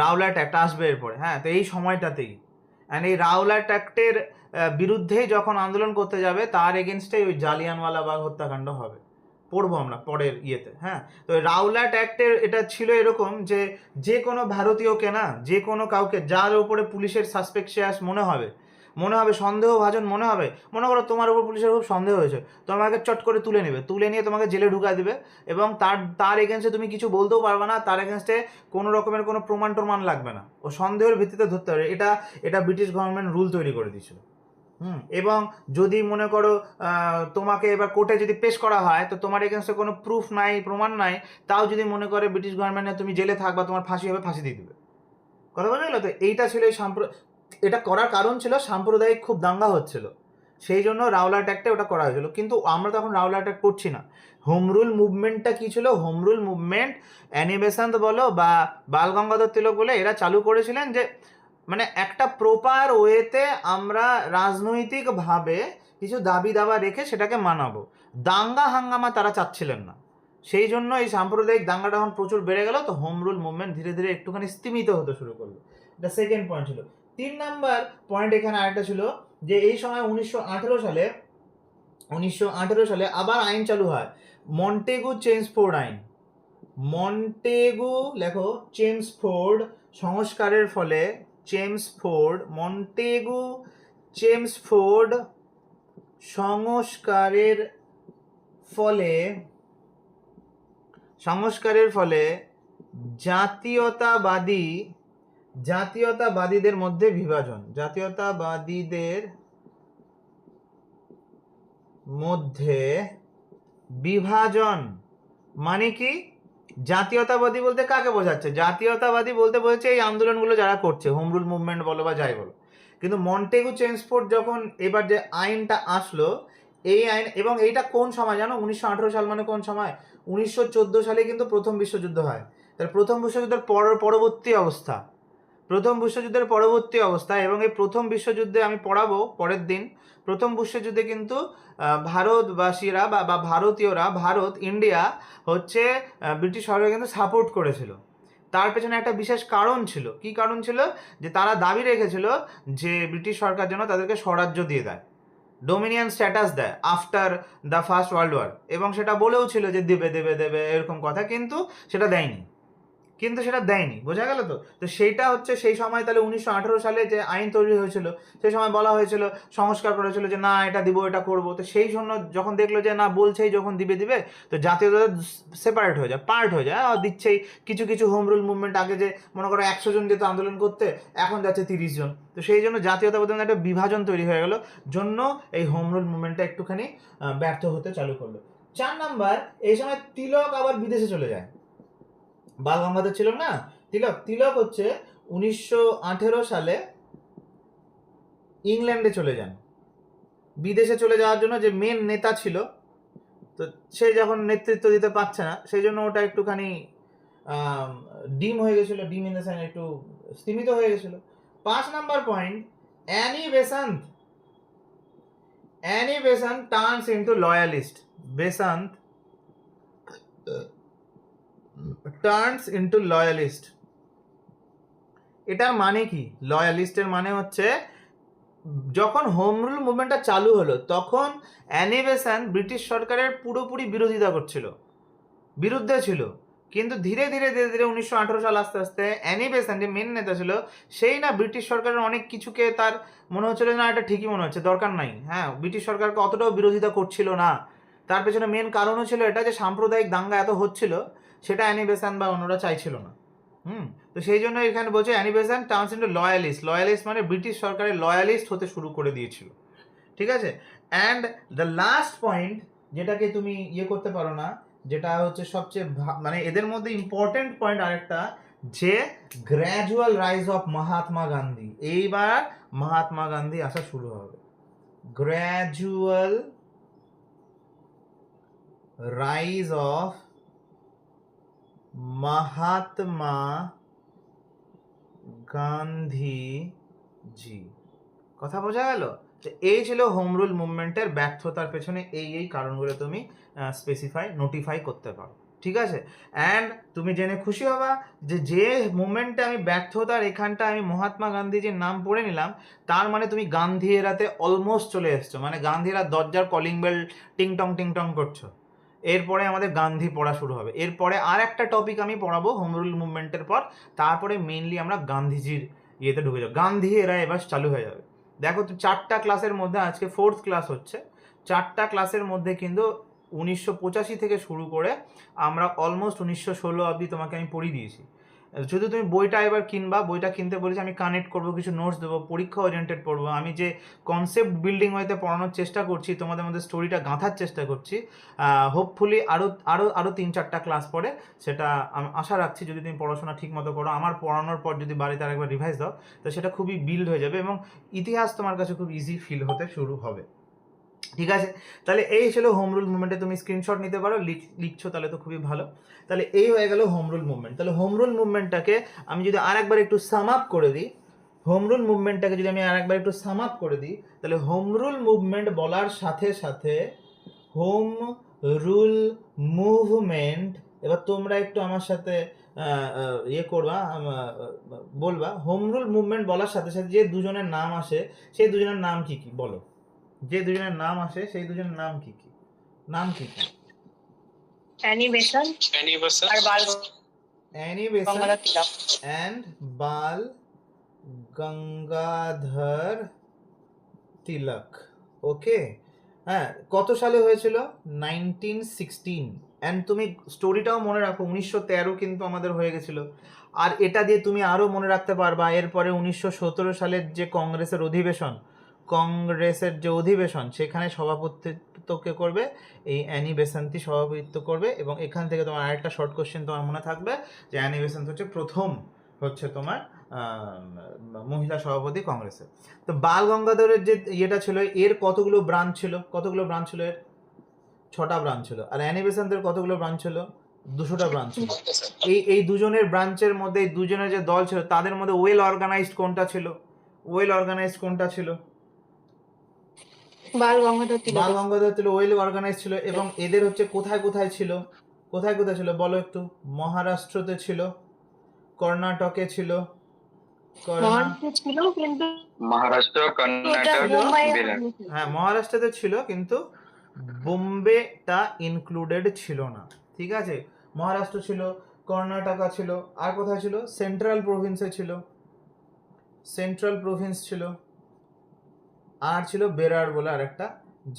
রাওলাট অ্যাক্ট আসবে এরপরে, হ্যাঁ। তো এই সময়টাতেই, অ্যান্ড এই রাওলাট অ্যাক্টের বিরুদ্ধেই যখন আন্দোলন করতে যাবে, তার এগেনস্টেই ওই জালিয়ানওয়ালাবাগ হত্যাকাণ্ড হবে, পড়বো আমরা পরের ইয়েতে, হ্যাঁ। তো রাওলাট অ্যাক্টের এটা ছিল এরকম যে কোনো ভারতীয়কে না, যে কোনো কাউকে যার উপরে পুলিশের সাসপেক্সিয়াস মনে হবে, সন্দেহভাজন মনে করো তোমার উপর পুলিশের খুব সন্দেহ হয়েছে, তোমাকে চট করে তুলে নিয়ে তোমাকে জেলে ঢুকায় দিবে, এবং তার এগেনস্টে তুমি কিছু বলতেও পারবে না, তার এগেনস্টে কোনো রকমের কোনো প্রমাণ লাগবে না, ও সন্দেহের ভিত্তিতে ধরতে পারে। এটা ব্রিটিশ গভর্নমেন্ট রুল তৈরি করে দিয়েছিল। এবং যদি মনে করো তোমাকে এবার কোর্টে যদি পেশ করা হয়, তো তোমার এগেনস্টে কোনো প্রুফ নাই, প্রমাণ নাই, তাও যদি মনে করে ব্রিটিশ গভর্নমেন্টে তুমি জেলে থাকবা, তোমার ফাঁসি হবে, ফাঁসি দিয়ে দেবে, কথা বোঝা গেল? তো এইটা ছিল এটা করার কারণ ছিল সাম্প্রদায়িক খুব দাঙ্গা হচ্ছিল, সেই জন্য রাওলাট অ্যাক্টে ওটা করা হয়েছিল। কিন্তু আমরা তখন রাওলাট অ্যাক্ট করছি না। হোম রুল মুভমেন্টটা কী ছিল? Home rule movement Annie Besant বলো বা বাল গঙ্গাধর তিলক বলে এরা চালু করেছিলেন যে মানে একটা প্রপার ওয়েতে আমরা রাজনৈতিকভাবে কিছু দাবি দাবা রেখে সেটাকে মানাবো। দাঙ্গা হাঙ্গামা তারা চাচ্ছিলেন না, সেই জন্য এই সাম্প্রদায়িক দাঙ্গাটা যখন প্রচুর বেড়ে গেল, তো হোম রুল মুভমেন্ট ধীরে ধীরে একটুখানি স্তিমিত হতে শুরু করলো। এটা সেকেন্ড পয়েন্ট ছিল। 3 নাম্বার পয়েন্ট এখানে আরেকটা ছিল যে এই সময় 1918 সালে আবার আইন চালু হয়, মন্টেগু চেমসফোর্ড আইন, মন্টেগু লেখো চেমসফোর্ড সংস্কারের ফলে, চেমসফোর্ড, মন্টেগু চেমসফোর্ড সংস্কারের ফলে, সংস্কারের ফলে জাতীয়তাবাদীদের মধ্যে বিভাজন, জাতীয়তাবাদীদের মধ্যে বিভাজন মানে কি? জাতীয়তাবাদী বলতে কাকে বোঝাচ্ছে? জাতীয়তাবাদী বলতে বোঝাচ্ছে এই আন্দোলনগুলো যারা করছে, হোম রুল মুভমেন্ট বলো বা যাই বলো। কিন্তু মন্টেগু চেমসফোর্ড যখন এবার যে আইনটা আসলো, এই আইন, এবং এইটা কোন সময় জানো? 1918 সাল, মানে কোন সময়? 1914 সালে কিন্তু প্রথম বিশ্বযুদ্ধ হয়। তাহলে প্রথম বিশ্বযুদ্ধের পরবর্তী অবস্থা, প্রথম বিশ্বযুদ্ধের পরবর্তী অবস্থা। এবং এই প্রথম বিশ্বযুদ্ধে আমি পড়াবো পরের দিন। প্রথম বিশ্বযুদ্ধে কিন্তু ভারতবাসীরা বা ভারতীয়রা, ভারত, ইন্ডিয়া হচ্ছে ব্রিটিশ সরকার কিন্তু সাপোর্ট করেছিল। তার পেছনে একটা বিশেষ কারণ ছিল। কি কারণ ছিল? যে তারা দাবি রেখেছিল যে ব্রিটিশ সরকার যেন তাদেরকে স্বরাজ্য দিয়ে দেয়, ডোমিনিয়ন স্ট্যাটাস দেয় after the first world war. এবং সেটা বলেও ছিল যে দেবে দেবে দেবে এরকম কথা, কিন্তু সেটা দেয়নি, বোঝা গেল তো? তো সেইটা হচ্ছে সেই সময়। তাহলে 1918 সালে যে আইন তৈরি হয়েছিল, সেই সময় বলা হয়েছিল, সংস্কার করেছিল যে না এটা দিব, এটা করব। তো সেই জন্য যখন দেখলো যে না বলছেই যখন দিবে, তো জাতীয়তা সেপারেট হয়ে যায়, পার্ট হয়ে যায়, দিচ্ছেই। কিছু কিছু হোম রুল মুভমেন্ট, আগে যে মনে করো 100 জন যেত আন্দোলন করতে, এখন যাচ্ছে 30 জন। তো সেই জন্য জাতীয়তাবাদের একটা বিভাজন তৈরি হয়ে গেল, জন্য এই হোম রুল মুভমেন্টটা একটুখানি ব্যর্থ হতে চালু করলো। 4 নাম্বার, এই সময় তিলক আবার বিদেশে চলে যায়। বাল গঙ্গাধর ছিল না, তিলক হচ্ছে 1918 সালে ইংল্যান্ডে চলে যান। বিদেশে চলে যাওয়ার জন্য যে মেন নেতা ছিল, তো সে যখন নেতৃত্ব দিতে পারছে না, সেই জন্য ওটা একটুখানি ডিম হয়ে গেছিল, ডিম ইন দ্য সেন্স একটু স্তীমিত হয়ে গেছিল। 5 number point, Annie Besant turns into loyalist. Besant turns into loyalist. এটার মানে কি? লয়ালিস্টের মানে হচ্ছে যখন হোম রুল মুভমেন্টটা চালু হলো, তখন অ্যানি বেসান্ত ব্রিটিশ সরকারের পুরোপুরি বিরোধিতা করছিল, বিরুদ্ধে ছিল। কিন্তু ধীরে ধীরে 1918 সাল আস্তে আস্তে অ্যানি বেসান্ত যে মেন নেতা ছিল, সেই না ব্রিটিশ সরকারের অনেক কিছুকে তার মনে হচ্ছিল না এটা ঠিকই মনে হচ্ছে, দরকার নাই। হ্যাঁ, ব্রিটিশ সরকারকে অতটাও বিরোধিতা করছিল না। তার পেছনে মেন কারণও ছিল এটা যে সাম্প্রদায়িক দাঙ্গা এত হচ্ছিল, সেটা অ্যানি বেসান্ত বা অন্যরা চাইছিল না। তো সেই জন্য এখানে বলছে Annie Besant turns into loyalist. Loyalist মানে ব্রিটিশ সরকারের লয়ালিস্ট হতে শুরু করে দিয়েছিল, ঠিক আছে? অ্যান্ড দ্য লাস্ট পয়েন্ট, যেটাকে তুমি করতে পারো না, যেটা হচ্ছে সবচেয়ে মানে এদের মধ্যে ইম্পর্টেন্ট পয়েন্ট আরেকটা, যে gradual rise of Mahatma Gandhi. এইবার মহাত্মা গান্ধী আসা শুরু হবে। Gradual rise of Mahatma Gandhiji. কথা বোঝা গেল? এই ছিল হোম রুল মুভমেন্টের ব্যর্থতার পেছনে এই কারণগুলো তুমি নোটিফাই করতে পারো, ঠিক আছে? অ্যান্ড তুমি জেনে খুশি হবা যে মুভমেন্টে আমি ব্যর্থতার এখানটা আমি মহাত্মা গান্ধীজির নাম পড়ে নিলাম, তার মানে তুমি গান্ধী এরাতে অলমোস্ট চলে এসছো। মানে গান্ধীরা দরজার কলিং বেল টিং টং করছো। এরপরে আমাদের গান্ধী পড়া শুরু হবে। এরপরে আর একটা টপিক আমি পড়াবো হোম রুল মুভমেন্টের পর, তারপরে মেইনলি আমরা গান্ধীজির ঢুকে যাবো। গান্ধী এরা এবার চালু হয়ে যাবে। দেখো তো 4টা ক্লাসের মধ্যে, আজকে 4th ক্লাস হচ্ছে, 4টা ক্লাসের মধ্যে কিন্তু 1985 থেকে শুরু করে আমরা অলমোস্ট 1916 অবধি তোমাকে আমি পড়িয়ে দিয়েছি। শুধু তুমি বইটা এবার কিনবা, বইটা কিনতে বলেছি, আমি কানেক্ট করবো, কিছু নোটস দেবো, পরীক্ষা ওরিয়েন্টেড পড়বো। আমি যে কনসেপ্ট বিল্ডিং হয়তো পড়ানোর চেষ্টা করছি, তোমাদের মধ্যে স্টোরিটা গাঁথার চেষ্টা করছি, হোপফুলি আরও 3-4টা ক্লাস পরে সেটা আমি আশা রাখছি, যদি তুমি পড়াশোনা ঠিক মতো করো, আমার পড়ানোর পর যদি বাড়িতে আরেকবার রিভাইজ দাও, তো সেটা খুবই বিল্ড হয়ে যাবে এবং ইতিহাস তোমার কাছে খুব ইজি ফিল হতে শুরু হবে, ঠিক আছে? তাহলে এই ছিল হোম রুল মুভমেন্টে, তুমি স্ক্রিনশট নিতে পারো, লিখছো তাহলে তো খুবই ভালো। তাহলে এই হয়ে গেল হোম রুল মুভমেন্ট। তাহলে হোম রুল মুভমেন্টটাকে আমি যদি আরেকবার একটু সাম আপ করে দিই, তাহলে হোম রুল মুভমেন্ট বলার সাথে সাথে হোম রুল মুভমেন্ট, এবার তোমরা একটু আমার সাথে করবা, বলবা হোম রুল মুভমেন্ট বলার সাথে সাথে যে দুজনের নাম আসে, সেই দুজনের নাম কি কি বলো? যে দুজনের নাম আসে সেই দুজনের নাম কি কি? অ্যানি বেসান্ট আর Bal Annie Besant Gangadhar Tilak. And Bal Gangadhar Tilak. Okay, হ্যাঁ, কত সালে হয়েছিল? 1916। অ্যান্ড তুমি স্টোরিটাও মনে রাখো, 1913 কিন্তু আমাদের হয়ে গেছিল। আর এটা দিয়ে তুমি আরও মনে রাখতে পারবা এরপরে 1917 সালের যে কংগ্রেসের যে অধিবেশন, সেখানে সভাপতিত্ব কে করবে? এই অ্যানি বেসান্তি সভাপতিত্ব করবে। এবং এখান থেকে তোমার আরেকটা শর্ট কোশ্চেন তোমার মনে থাকবে যে অ্যানি বেসান্ত হচ্ছে প্রথম তোমার মহিলা সভাপতি কংগ্রেসের। তো বাল গঙ্গাধরের যে ইয়েটা ছিল, এর কতগুলো ব্রাঞ্চ ছিল? এর 6টা ব্রাঞ্চ ছিল। আর অ্যানি বেসান্তের কতগুলো ব্রাঞ্চ ছিল? 200টা ব্রাঞ্চ ছিল। এই দুজনের ব্রাঞ্চের মধ্যে, এই দুজনের যে দল ছিল, তাদের মধ্যে ওয়েল অর্গানাইজড কোনটা ছিল? বাল গঙ্গাধর তিলক ওয়েল অর্গানাইজ ছিল। এবং এদের হচ্ছে কোথায় ছিল বলো একটু। মহারাষ্ট্রতে ছিল, কর্ণাটকে ছিল, মহারাষ্ট্রতে ছিল, কিন্তু বোম্বেটা ইনক্লুডেড ছিল না। ঠিক আছে, মহারাষ্ট্র ছিল, কর্ণাটকা ছিল, আর কোথায় ছিল? সেন্ট্রাল প্রভিন্স ছিল, আর ছিল বেরার বলে আরেকটা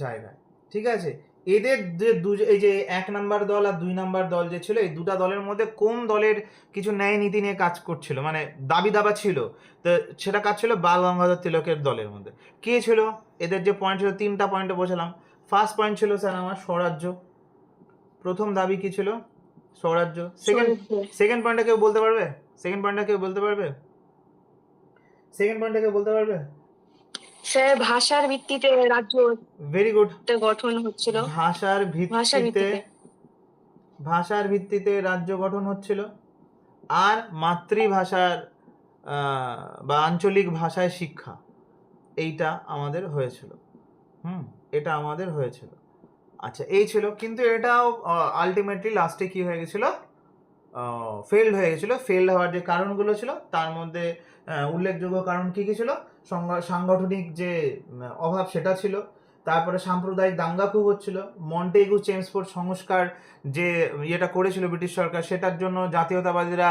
জায়গায়। ঠিক আছে, এদের যে এই যে 1 নাম্বার দল আর 2 নাম্বার দল যে ছিল, এই দুটা দলের মধ্যে কোন দলের কিছু ন্যায় নীতি নিয়ে কাজ করছিল, মানে দাবি দাবা ছিল, তো সেটা কাজ ছিল বাল গঙ্গাধর তিলকের দলের মধ্যে। কে ছিল? এদের যে পয়েন্ট ছিল, 3টা পয়েন্টে বোঝালাম। ফার্স্ট পয়েন্ট ছিল স্যার আমার স্বরাজ্য। প্রথম দাবি কি ছিল? স্বরাজ্য। সেকেন্ড পয়েন্টটা কেউ বলতে পারবে? স্যার ভাষার ভিত্তিতে রাজ্য। Very good. গঠন হচ্ছিল। ভাষার ভিত্তিতে রাজ্য গঠন হচ্ছিল। আর মাতৃভাষার বা আঞ্চলিক ভাষায় শিক্ষা, এইটা আমাদের হয়েছিল। আচ্ছা, এই ছিল। কিন্তু এটাও আলটিমেটলি লাস্টে কি হয়ে গেছিল? ফেলড হয়ে গেছিল। ফেলড হওয়ার যে কারণগুলো ছিল, তার মধ্যে উল্লেখযোগ্য কারণ কি ছিল? সাংগঠনিক যে অভাব, সেটা ছিল। তারপরে সাম্প্রদায়িক দাঙ্গা খুব হচ্ছিল। মন্টেগু চেমসফোর্ড সংস্কার যে ইয়েটা করেছিল ব্রিটিশ সরকার, সেটার জন্য জাতীয়তাবাদীরা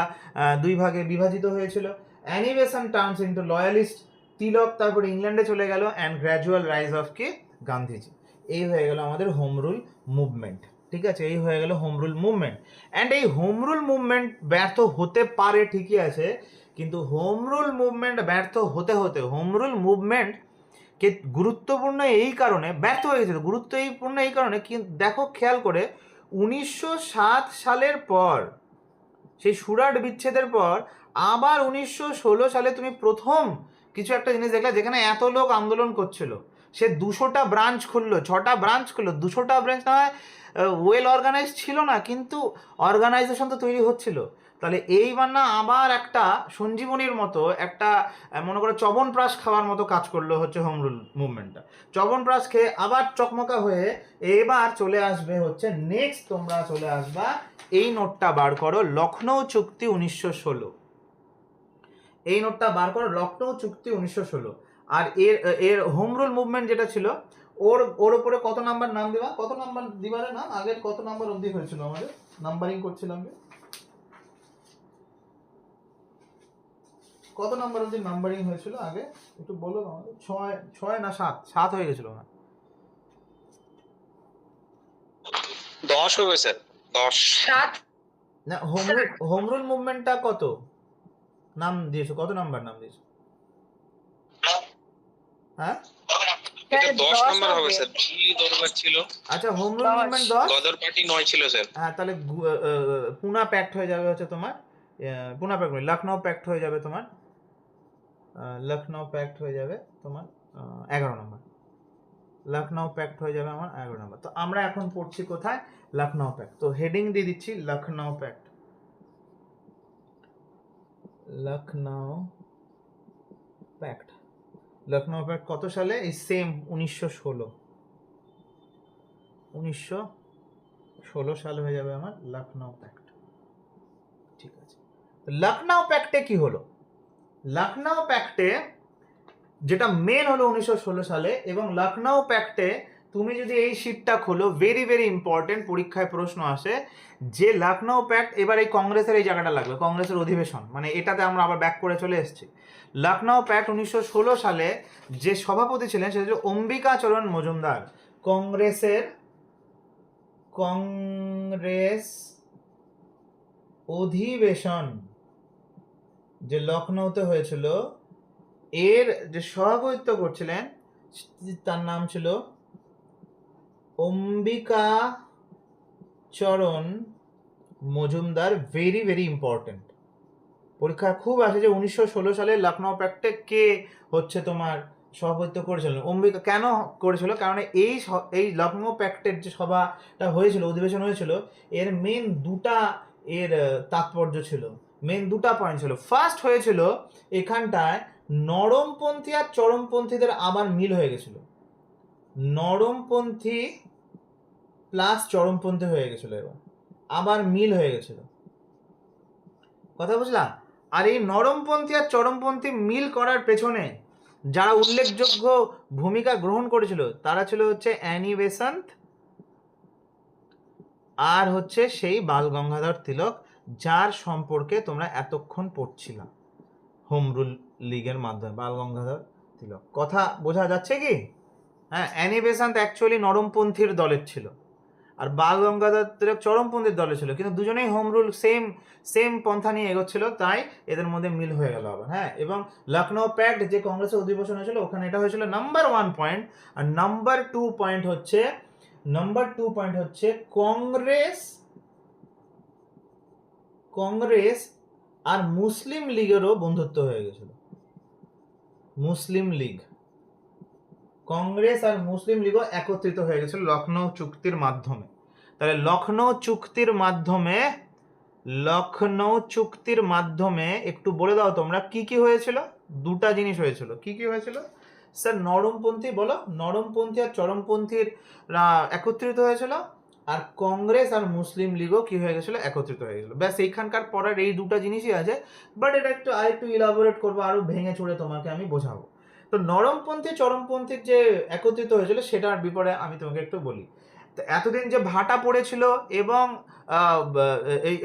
2 ভাগে বিভাজিত হয়েছিল। Annie Besant turns into loyalist. Tilak তারপর ইংল্যান্ডে চলে গেল। অ্যান্ড গ্র্যাজুয়াল রাইজ অফ কে? গান্ধীজি। এই হয়ে গেল আমাদের হোম রুল মুভমেন্ট। ঠিক আছে, এই হয়ে গেল হোম রুল মুভমেন্ট। অ্যান্ড এই হোম রুল মুভমেন্ট ব্যর্থ হতে পারে, ঠিকই আছে, কিন্তু হোম রুল মুভমেন্ট ব্যর্থ হতে হোম রুল মুভমেন্ট কে গুরুত্বপূর্ণ এই কারণে ব্যর্থ হয়ে গেছিল। গুরুত্বপূর্ণ এই কারণে কি দেখো, খেয়াল করে, 1907 সালের পর, সেই সুরাট বিচ্ছেদের পর আবার 1916 সালে তুমি প্রথম কিছু একটা জিনিস দেখলে, যেখানে এত লোক আন্দোলন করছিল, সে 200টা ব্রাঞ্চ খুললো, 6টা ব্রাঞ্চ খুললো। 200টা ব্রাঞ্চ না হয় ওয়েল অর্গানাইজ ছিল না, কিন্তু অর্গানাইজেশন তো তৈরি হচ্ছিল। তাহলে এইবার না আবার একটা সঞ্জীবনীর মতো, একটা মনে করো চবনপ্রাশ খাওয়ার মতো কাজ করলো হচ্ছে হোম রুল মুভমেন্টটা। চবনপ্রাশ খেয়ে আবার চকমকা হয়ে এবার চলে আসবে হচ্ছে নেক্সট, তোমরা চলে আসবা, এই নোটটা বার করো, লখনৌ চুক্তি 1916। এই নোটটা বার করো, লখনৌ চুক্তি 1916। আর এর হোম রুল মুভমেন্ট যেটা ছিল, ওর উপরে কত নাম্বার নাম দিবা? কত নাম্বার দিবারে নাম? আগের কত নাম্বার অবধি হয়েছিল আমাদের? নাম্বারিং করছিলাম, কত নাম্বার অবধি নাম্বারিং হয়েছিল আগে? একটু বলো আমাদের। 6 না 7 হয়ে গেছিল না? 10 হবে স্যার, 10। না, হোম রুল মুভমেন্টটা কত নাম দিয়েছো? কত নাম্বার নাম দিয়েছো? হ্যাঁ, এটা 10 নাম্বার হবে স্যার। দিল্লি দরবার ছিল। আচ্ছা, home rule movement 10, Ghadar party 9 ছিল স্যার। হ্যাঁ, তাহলে পুনা প্যাক্ট হয়ে যাবে হচ্ছে তোমার, পুনা প্যাক্ট নয়, লখনৌ প্যাক্ট হয়ে যাবে তোমার, লখনৌ প্যাক্ট হয়ে যাবে তোমার 11 নম্বর। লখনৌ প্যাক্ট হয়ে যাবে আমার 11 নম্বর। তো আমরা এখন পড়ছি কোথায়? লখনৌ প্যাক্ট। তো হেডিং দিয়ে দিচ্ছি লখনৌ প্যাক্ট। লখনৌ প্যাক্ট কত সালে? এই সেম 1916 সাল হয়ে যাবে আমার লখনৌ প্যাক্ট। ঠিক আছে, তো লখনৌ প্যাক্টে কি হলো? লখনৌ প্যাক্টে যেটা মেন হলো 1916 সালে, এবং লখনৌ প্যাক্টে তুমি যদি এই শীটটা খোলো, ভেরি ভেরি ইম্পর্টেন্ট, পরীক্ষায় প্রশ্ন আসে যে লখনৌ প্যাক্ট, এবার এই কংগ্রেসের এই জায়গাটা লাগবে, কংগ্রেসের অধিবেশন, মানে এটাতে আমরা আবার ব্যাক করে চলে এসেছি। লখনৌ প্যাক্ট 1916 সালে যে সভাপতি ছিলেন সেটা হচ্ছে অম্বিকাচরণ মজুমদার। কংগ্রেস অধিবেশন যে লখনৌতে হয়েছিল, এর যে সভাপতিত্ব করছিলেন তার নাম ছিল Ambikacharan Majumdar. Very very important, পরীক্ষা খুব আসে যে 1916 সালে লখনৌ প্যাক্টে কে হচ্ছে তোমার সভাপতিত্ব করেছিল। অম্বিকা কেন করেছিল? কারণ এই লখনৌ প্যাক্টের যে সভাটা হয়েছিল, অধিবেশন হয়েছিল, এর মেন দুটা তাৎপর্য ছিল, মেন দুটা পয়েন্ট ছিল। ফার্স্ট হয়েছিল এখানটায় নরমপন্থী আর চরমপন্থীদের আবার মিল হয়ে গেছিল, নরমপন্থী প্লাস চরমপন্থী হয়ে গেছিল, এবার আবার মিল হয়ে গেছিল, কথা বুঝলাম? আর এই নরমপন্থী আর চরমপন্থী মিল করার পেছনে যারা উল্লেখযোগ্য ভূমিকা গ্রহণ করেছিল তারা ছিল হচ্ছে অ্যানি বেসান্ত আর হচ্ছে সেই বাল গঙ্গাধর তিলক, যার সম্পর্কে তোমরা এতক্ষণ পড়ছিলাম হোম রুল লীগের মাধ্যমে। বাল গঙ্গাধর তিলক, কথা বোঝা যাচ্ছে কি? হ্যাঁ, অ্যানি বেসান্ত অ্যাকচুয়ালি নরমপন্থীর দলের ছিল আর বাল গঙ্গাধর তিলক চরমপন্থীর দলে ছিল, কিন্তু দুজনেই হোম রুল সেম পন্থা নিয়ে এগোচ্ছিল, তাই এদের মধ্যে মিল হয়ে গেল আবার। হ্যাঁ, এবং লখনৌ প্যাক্ট যে কংগ্রেসের অধিবেশন হয়েছিল ওখানে এটা হয়েছিল নাম্বার 1 পয়েন্ট। আর নাম্বার 2 পয়েন্ট হচ্ছে কংগ্রেস আর মুসলিম লীগেরও বন্ধুত্ব হয়ে গেছিল। মুসলিম লীগ, কংগ্রেস আর মুসলিম লীগও একত্রিত হয়ে গেছিল লখনৌ চুক্তির মাধ্যমে। তাহলে লখনৌ চুক্তির মাধ্যমে একটু বলে দাও তোমরা কি কি হয়েছিল? দুটা জিনিস হয়েছিল। কি কি হয়েছিল স্যার? নরমপন্থী, বলো। নরমপন্থী আর চরমপন্থীর একত্রিত হয়েছিল, আর কংগ্রেস আর মুসলিম লীগও কি হয়ে গেছিল? একত্রিত হয়ে গেছিল। ব্যাস, এইখানকার পরের এই দুটা জিনিসই আছে, বাট এটা আরেকটু ইলাবোরেট করবো, আরো ভেঙে চুড়ে তোমাকে আমি বোঝাবো। তো নরমপন্থী চরমপন্থীর যে একত্রিত হয়েছিল সেটার বিপরে আমি তোমাকে একটু বলি। তো এতদিন যে ভাটা পড়েছিল এবং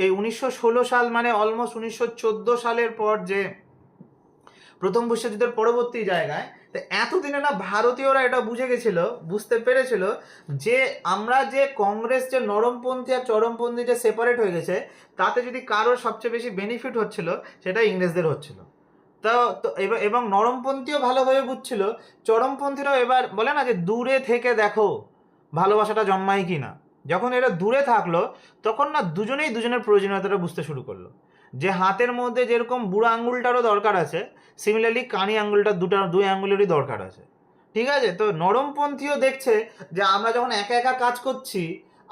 এই 1916 সাল মানে অলমোস্ট 1914 সালের পর যে প্রথম বিশ্বযুদ্ধের পরবর্তী জায়গায়, তো এতদিনে না ভারতীয়রা এটা বুঝতে পেরেছিল যে আমরা যে কংগ্রেস যে নরমপন্থী আর চরমপন্থী যে সেপারেট হয়ে গেছে, তাতে যদি কারোর সবচেয়ে বেশি বেনিফিট হচ্ছিল সেটা ইংরেজদের হচ্ছিল। তো এবং নরমপন্থীও ভালোভাবে বুঝছিল, চরমপন্থীরাও এবার বলে না যে দূরে থেকে দেখো ভালোবাসাটা জন্মায় কি না। যখন এরা দূরে থাকলো তখন না দুজনেই দুজনের প্রয়োজনীয়তাটা বুঝতে শুরু করলো, যে হাতের মধ্যে যেরকম বুড়ো আঙ্গুলটারও দরকার আছে, সিমিলারলি কানি আঙ্গুলটা দুই আঙ্গুলেরই দরকার আছে, ঠিক আছে? তো নরমপন্থীও দেখছে যে আমরা যখন একা একা কাজ করছি,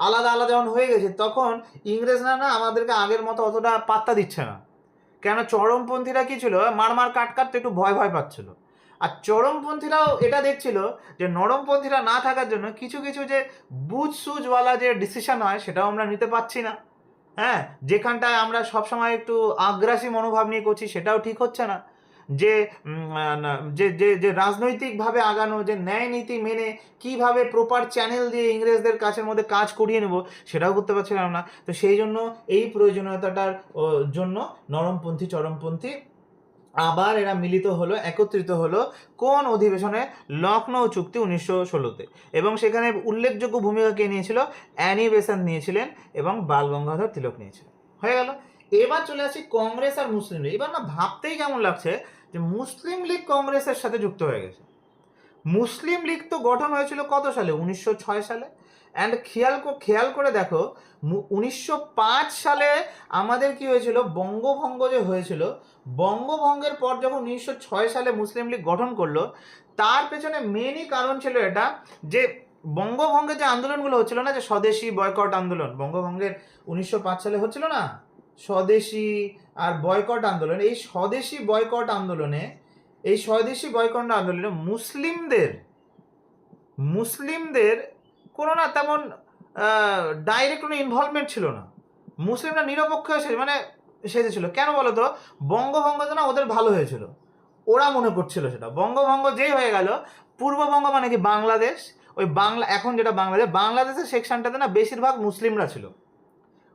আলাদা আলাদা যখন হয়ে গেছে, তখন ইংরেজরা না আমাদেরকে আগের মতো অতটা পাত্তা দিচ্ছে না। কেন? চরমপন্থীরা কি ছিল, মার কাটতে একটু ভয় পাচ্ছিল। আর চরমপন্থীরাও এটা দেখছিল যে নরমপন্থীরা না থাকার জন্য কিছু কিছু যে বুঝসুঝওয়ালা যে ডিসিশন হয় সেটাও আমরা নিতে পারছি না। হ্যাঁ, যেখানটায় আমরা সবসময় একটু আগ্রাসী মনোভাব নিয়ে করছি সেটাও ঠিক হচ্ছে না। যে যে রাজনৈতিকভাবে আগানো, যে ন্যায় নীতি মেনে কিভাবে প্রপার চ্যানেল দিয়ে ইংরেজদের কাছের মধ্যে কাজ করিয়ে নেব সেটাও করতে পারছিলাম না। তো সেই জন্য এই প্রয়োজনীয়তাটার জন্য নরমপন্থী চরমপন্থী আবার এরা একত্রিত হলো কোন অধিবেশনে? লখনৌ চুক্তি 1916-তে। এবং সেখানে উল্লেখযোগ্য ভূমিকা কে নিয়েছিল? অ্যানি বেসান্ত নিয়েছিলেন এবং বাল গঙ্গাধর তিলক নিয়েছিলেন। হয়ে গেল। এবার চলে আসি কংগ্রেস আর মুসলিম লীগ। এবার না ভাবতেই কেমন লাগছে যে মুসলিম লীগ কংগ্রেসের সাথে যুক্ত হয়ে গেছে। মুসলিম লীগ তো গঠন হয়েছিল কত সালে? 1906 সালে। অ্যান্ড খেয়াল করে দেখো, 1905 সালে আমাদের কি হয়েছিল? বঙ্গভঙ্গ যে হয়েছিল, বঙ্গভঙ্গের পর যখন 1906 সালে মুসলিম লীগ গঠন করলো, তার পেছনে মেনই কারণ ছিল এটা যে বঙ্গভঙ্গের যে আন্দোলনগুলো হচ্ছিল না, যে স্বদেশি বয়কট আন্দোলন, বঙ্গভঙ্গের 1905 সালে হচ্ছিল না, স্বদেশি আর বয়কট আন্দোলন, এই স্বদেশি বয়কট আন্দোলনে মুসলিমদের কোনো না তেমন ডাইরেক্ট কোনো ইনভলভমেন্ট ছিল না। মুসলিমরা নিরপেক্ষ সেজেছিল। কেন বলো তো? বঙ্গভঙ্গ না ওদের ভালো হয়েছিল, ওরা মনে করছিল সেটা। বঙ্গভঙ্গ যেই হয়ে গেল, পূর্ববঙ্গ মানে কি বাংলাদেশ, ওই বাংলা, এখন যেটা বাংলাদেশের সেকশনটাতে না বেশিরভাগ মুসলিমরা ছিল,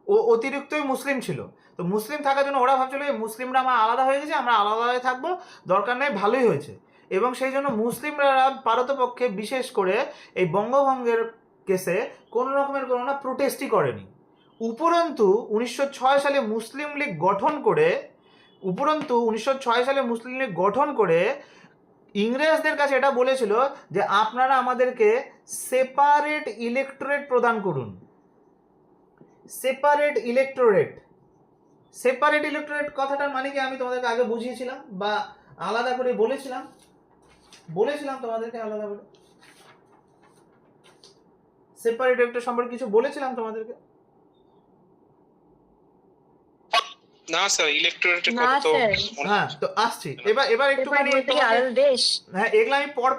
ও অতিরিক্তই মুসলিম ছিল। তো মুসলিম থাকার জন্য ওরা ভাবছিল এই মুসলিমরা আমার আলাদা হয়ে গেছে, আমরা আলাদা হয়ে থাকবো, দরকার নেই, ভালোই হয়েছে। এবং সেই জন্য মুসলিমরা পারতপক্ষে বিশেষ করে এই বঙ্গভঙ্গের কেসে কোনো রকমের কোনো না প্রোটেস্টই করেনি। উপরন্তু 1906 সালে মুসলিম লীগ গঠন করে ইংরেজদের কাছে এটা বলেছিল যে আপনারা আমাদেরকে সেপারেট ইলেক্টোরেট প্রদান করুন। সেপারেট ইলেক্টোরেট কথাটার মানে কি আমি তোমাদেরকে আগে বুঝিয়েছিলাম বা আলাদা করে বলেছিলাম তোমাদেরকে আলাদা করে সেপারেট ইলেক্টোরেট সম্পর্কে কিছু বলেছিলাম তোমাদেরকে? না স্যার, ইলেকট্রোরেটের না কথা তো স্যার। হ্যাঁ, তো আসছি এবার একটুখানি আলাদা দেশ। হ্যাঁ, এগুলো আমি পর